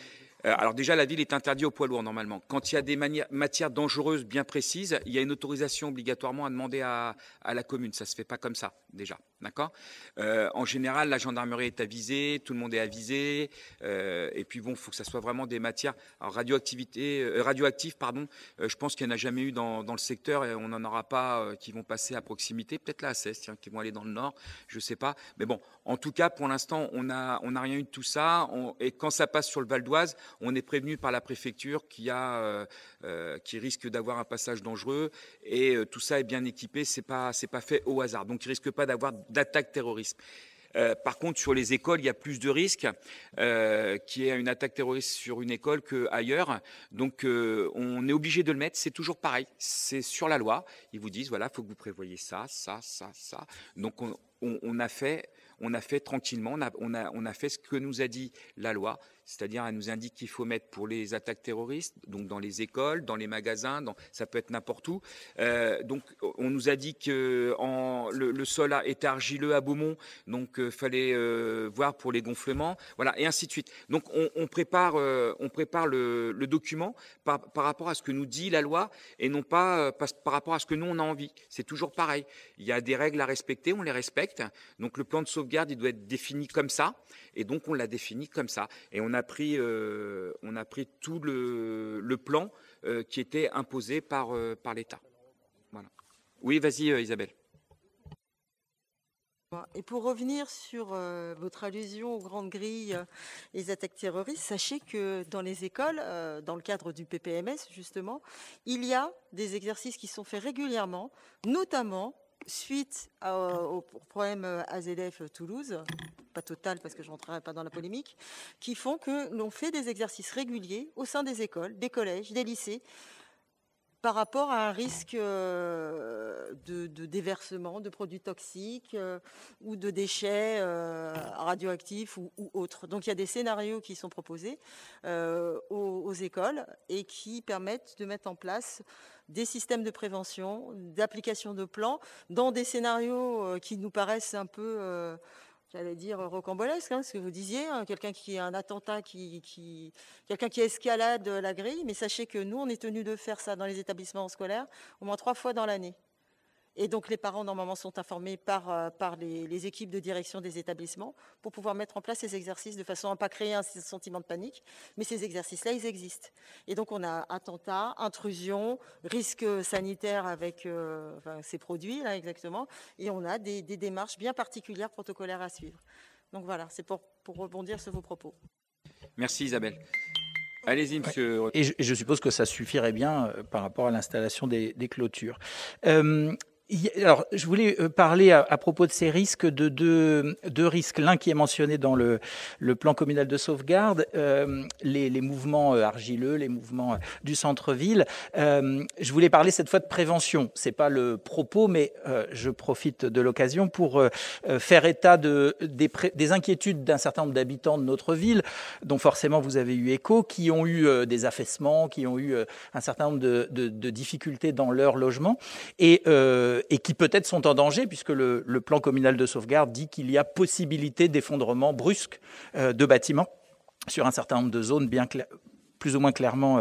Alors déjà, la ville est interdite aux poids lourds normalement. Quand il y a des matières dangereuses bien précises, il y a une autorisation obligatoirement à demander à la commune. Ça se fait pas comme ça déjà, d'accord. En général, la gendarmerie est avisée, tout le monde est avisé. Et puis bon, il faut que ça soit vraiment des matières radioactives, pardon. Je pense qu'il n'y en a jamais eu dans le secteur et on n'en aura pas qui vont passer à proximité. Peut-être là à Ceste, tiens, qui vont aller dans le nord, je sais pas. Mais bon, en tout cas, pour l'instant, on n'a rien eu de tout ça. Et quand ça passe sur le Val d'Oise, on est prévenu par la préfecture qui risque d'avoir un passage dangereux et tout ça est bien équipé. C'est pas fait au hasard. Donc, il risque pas d'avoir d'attaque terroriste. Par contre, sur les écoles, il y a plus de risques qu'il y ait une attaque terroriste sur une école qu'ailleurs. Donc, on est obligé de le mettre. C'est toujours pareil. C'est sur la loi. Ils vous disent, voilà, il faut que vous prévoyez ça, ça, ça, ça. Donc, on a fait tranquillement. On a fait ce que nous a dit la loi. C'est-à-dire, elle nous indique qu'il faut mettre pour les attaques terroristes, donc dans les écoles, dans les magasins, ça peut être n'importe où. Donc, on nous a dit que le sol était argileux à Beaumont, donc fallait voir pour les gonflements, voilà, et ainsi de suite. Donc, on prépare le document par rapport à ce que nous dit la loi et non pas par rapport à ce que nous on a envie. C'est toujours pareil. Il y a des règles à respecter, on les respecte. Donc, le plan de sauvegarde, il doit être défini comme ça, et donc on l'a défini comme ça. Et on a pris tout le plan qui était imposé par l'État. Voilà. Oui, vas-y Isabelle. Et pour revenir sur votre allusion aux grandes grilles et les attaques terroristes, sachez que dans les écoles, dans le cadre du PPMS justement, il y a des exercices qui sont faits régulièrement, notamment suite au problème AZF Toulouse, pas total parce que je ne rentrerai pas dans la polémique, qui font que l'on fait des exercices réguliers au sein des écoles, des collèges, des lycées, par rapport à un risque de déversement de produits toxiques ou de déchets radioactifs ou autres. Donc il y a des scénarios qui sont proposés aux écoles et qui permettent de mettre en place des systèmes de prévention, d'application de plans dans des scénarios qui nous paraissent un peu... j'allais dire rocambolesque, ce que vous disiez, quelqu'un qui a un attentat, quelqu'un qui escalade la grille, mais sachez que nous, on est tenu de faire ça dans les établissements scolaires au moins 3 fois dans l'année. Et donc les parents normalement sont informés par les équipes de direction des établissements pour pouvoir mettre en place ces exercices de façon à ne pas créer un sentiment de panique. Mais ces exercices-là, ils existent. Et donc on a attentat, intrusion, risque sanitaire avec ces produits-là exactement. Et on a des démarches bien particulières protocolaires à suivre. Donc voilà, c'est pour rebondir sur vos propos. Merci Isabelle. Allez-y, monsieur. Et je suppose que ça suffirait bien par rapport à l'installation des clôtures. Alors, je voulais parler à propos de ces risques, de deux risques. L'un qui est mentionné dans le plan communal de sauvegarde, les mouvements argileux, les mouvements du centre-ville. Je voulais parler cette fois de prévention. C'est pas le propos, mais je profite de l'occasion pour faire état des inquiétudes d'un certain nombre d'habitants de notre ville, dont forcément vous avez eu écho, qui ont eu des affaissements, qui ont eu un certain nombre de difficultés dans leur logement, et qui peut-être sont en danger, puisque le plan communal de sauvegarde dit qu'il y a possibilité d'effondrement brusque de bâtiments sur un certain nombre de zones plus ou moins clairement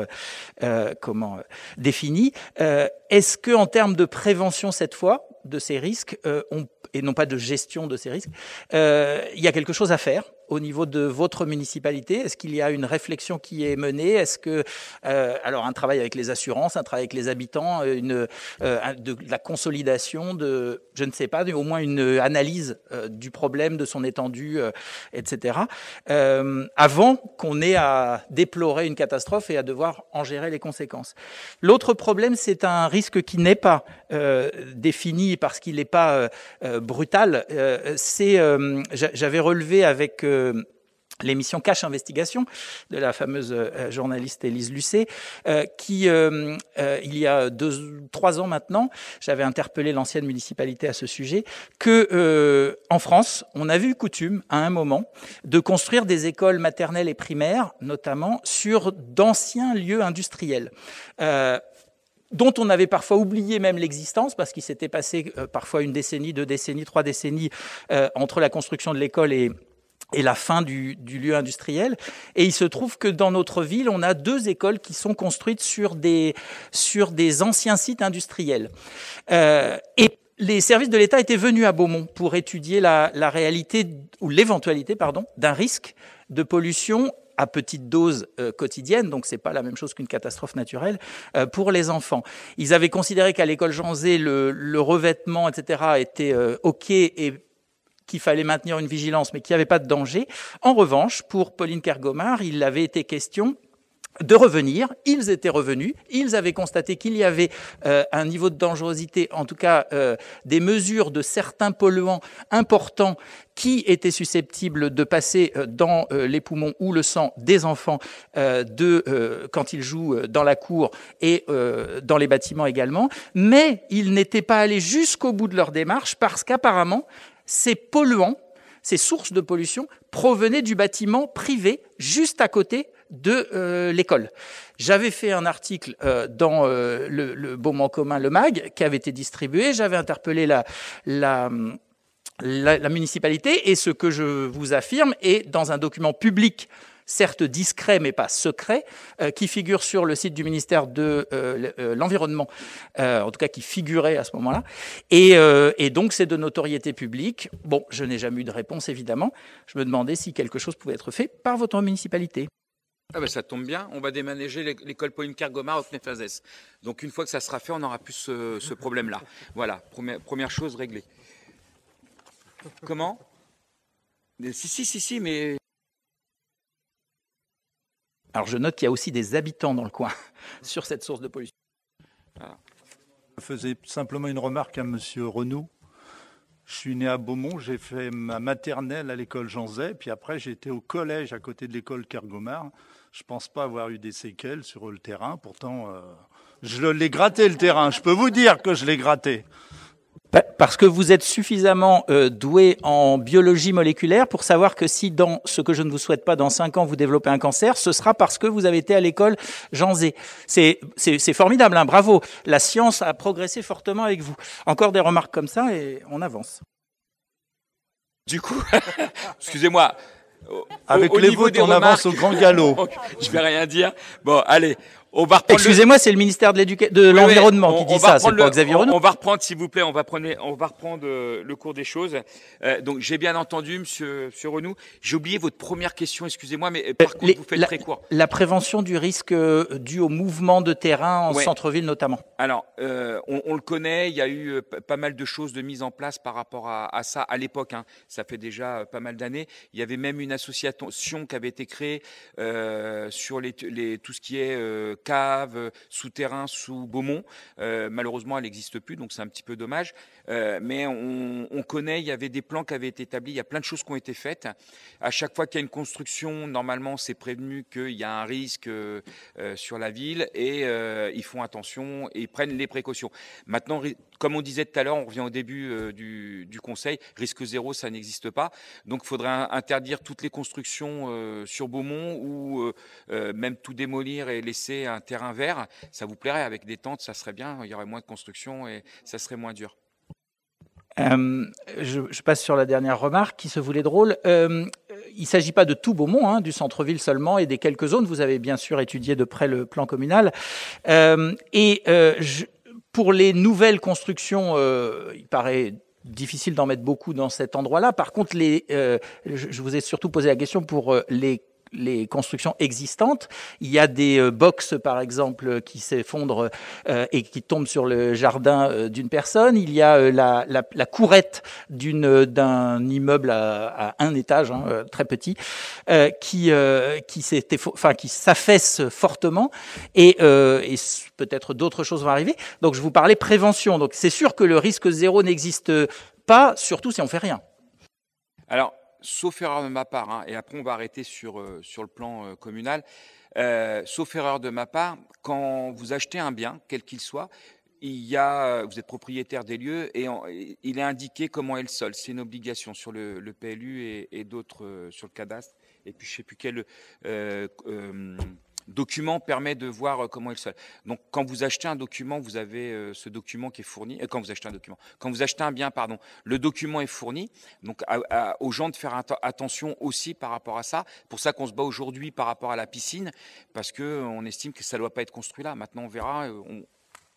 définies. Est-ce que, en termes de prévention cette fois de ces risques, et non pas de gestion de ces risques, il y a quelque chose à faire au niveau de votre municipalité? Est-ce qu'il y a une réflexion qui est menée? Est-ce que, alors un travail avec les assurances, un travail avec les habitants, de la consolidation, je ne sais pas, au moins une analyse du problème, de son étendue, etc., avant qu'on ait à déplorer une catastrophe et à devoir en gérer les conséquences. L'autre problème, c'est un risque qui n'est pas défini parce qu'il n'est pas brutal. J'avais relevé avec l'émission Cache Investigation de la fameuse journaliste Élise Lucet, qui, il y a 3 ans maintenant, j'avais interpellé l'ancienne municipalité à ce sujet, que en France, on avait eu coutume, à un moment, de construire des écoles maternelles et primaires, notamment sur d'anciens lieux industriels. Dont on avait parfois oublié même l'existence, parce qu'il s'était passé parfois 1 décennie, 2 décennies, 3 décennies entre la construction de l'école et la fin du lieu industriel. Et il se trouve que dans notre ville, on a 2 écoles qui sont construites sur des anciens sites industriels. Et les services de l'État étaient venus à Beaumont pour étudier la réalité, ou l'éventualité, d'un risque de pollution à petite dose quotidienne, donc c'est pas la même chose qu'une catastrophe naturelle, pour les enfants. Ils avaient considéré qu'à l'école Jean Zay, le revêtement, etc., était OK et qu'il fallait maintenir une vigilance, mais qu'il n'y avait pas de danger. En revanche, pour Pauline Kergomard, il avait été question de revenir. Ils étaient revenus. Ils avaient constaté qu'il y avait un niveau de dangerosité, en tout cas des mesures de certains polluants importants qui étaient susceptibles de passer dans les poumons ou le sang des enfants quand ils jouent dans la cour et dans les bâtiments également. Mais ils n'étaient pas allés jusqu'au bout de leur démarche parce qu'apparemment, ces polluants, ces sources de pollution provenaient du bâtiment privé juste à côté de l'école. J'avais fait un article dans le Beaumont commun, le MAG, qui avait été distribué. J'avais interpellé la municipalité, et ce que je vous affirme est dans un document public, certes discret mais pas secret, qui figure sur le site du ministère de l'Environnement, en tout cas qui figurait à ce moment-là, et donc c'est de notoriété publique. Bon, je n'ai jamais eu de réponse évidemment. Je me demandais si quelque chose pouvait être fait par votre municipalité. Ah ben ça tombe bien, on va déménager l'école Pauline Kergomard au CNEFASES. Donc une fois que ça sera fait, on n'aura plus ce problème-là. Voilà, première chose réglée. Comment? Si, mais... Alors je note qu'il y a aussi des habitants dans le coin sur cette source de pollution. Je faisais simplement une remarque à monsieur Renaud. Je suis né à Beaumont, j'ai fait ma maternelle à l'école Jean Zay, puis après j'ai été au collège à côté de l'école Kergomard. Je ne pense pas avoir eu des séquelles sur le terrain, pourtant je l'ai gratté le terrain, je peux vous dire que je l'ai gratté. Parce que vous êtes suffisamment doué en biologie moléculaire pour savoir que si dans ce que je ne vous souhaite pas, dans 5 ans, vous développez un cancer, ce sera parce que vous avez été à l'école Jean Zay. C'est formidable, hein, bravo. La science a progressé fortement avec vous. Encore des remarques comme ça et on avance. Du coup, excusez-moi. Avec les vôtres, on avance au grand galop. Je vais rien dire. Bon, allez, On va reprendre Excusez-moi, c'est le ministère de l'Environnement qui dit ça, c'est pas Xavier Renaud. On va reprendre, s'il vous plaît, on va reprendre le cours des choses. Donc, j'ai bien entendu, monsieur Renaud. J'ai oublié votre première question, excusez-moi, mais par contre, vous faites très court. La prévention du risque dû au mouvement de terrain en centre-ville notamment. Alors, on le connaît, il y a eu pas mal de choses de mise en place par rapport à ça à l'époque. Hein, ça fait déjà pas mal d'années. Il y avait même une association qui avait été créée sur tout ce qui est cave, souterrain, sous Beaumont. Malheureusement, elle n'existe plus, donc c'est un petit peu dommage. Mais on connaît, il y avait des plans qui avaient été établis, il y a plein de choses qui ont été faites. À chaque fois qu'il y a une construction, normalement, c'est prévenu qu'il y a un risque sur la ville et ils font attention et ils prennent les précautions. Maintenant, comme on disait tout à l'heure, on revient au début du Conseil, risque zéro, ça n'existe pas. Donc, il faudrait interdire toutes les constructions sur Beaumont ou même tout démolir et laisser un terrain vert. Ça vous plairait avec des tentes, ça serait bien, il y aurait moins de construction et ça serait moins dur. Je passe sur la dernière remarque qui se voulait drôle. Il ne s'agit pas de tout Beaumont, hein, du centre-ville seulement et des quelques zones. Vous avez bien sûr étudié de près le plan communal. Pour les nouvelles constructions, il paraît difficile d'en mettre beaucoup dans cet endroit-là. Par contre, je vous ai surtout posé la question pour les constructions existantes. Il y a des box, par exemple, qui s'effondrent et qui tombent sur le jardin d'une personne. Il y a la courette d'un immeuble à un étage, hein, très petit, qui s'affaisse fortement et peut-être d'autres choses vont arriver. Donc, je vous parlais prévention. Donc, c'est sûr que le risque zéro n'existe pas, surtout si on fait rien. Alors, sauf erreur de ma part, hein, et après on va arrêter sur le plan communal, sauf erreur de ma part, quand vous achetez un bien, quel qu'il soit, vous êtes propriétaire des lieux et il est indiqué comment est le sol. C'est une obligation sur le PLU et d'autres sur le cadastre. Et puis je ne sais plus quel document permet de voir comment est le sol. Donc, quand vous achetez un document, vous avez ce document qui est fourni. Quand vous achetez un bien, pardon, le document est fourni. Donc, aux gens de faire attention aussi par rapport à ça. Pour ça qu'on se bat aujourd'hui par rapport à la piscine, parce qu'on estime que ça ne doit pas être construit là. Maintenant, on verra.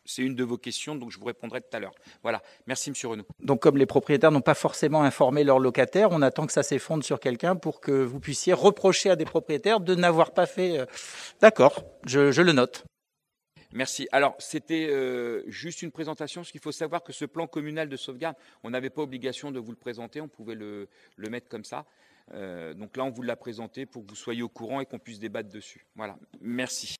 C'est une de vos questions, donc je vous répondrai tout à l'heure. Voilà. Merci, monsieur Renaud. Donc, comme les propriétaires n'ont pas forcément informé leurs locataires, on attend que ça s'effondre sur quelqu'un pour que vous puissiez reprocher à des propriétaires de n'avoir pas fait... D'accord, je le note. Merci. Alors, c'était juste une présentation, parce qu'il faut savoir que ce plan communal de sauvegarde, on n'avait pas obligation de vous le présenter, on pouvait le mettre comme ça. Donc là, on vous l'a présenté pour que vous soyez au courant et qu'on puisse débattre dessus. Voilà. Merci.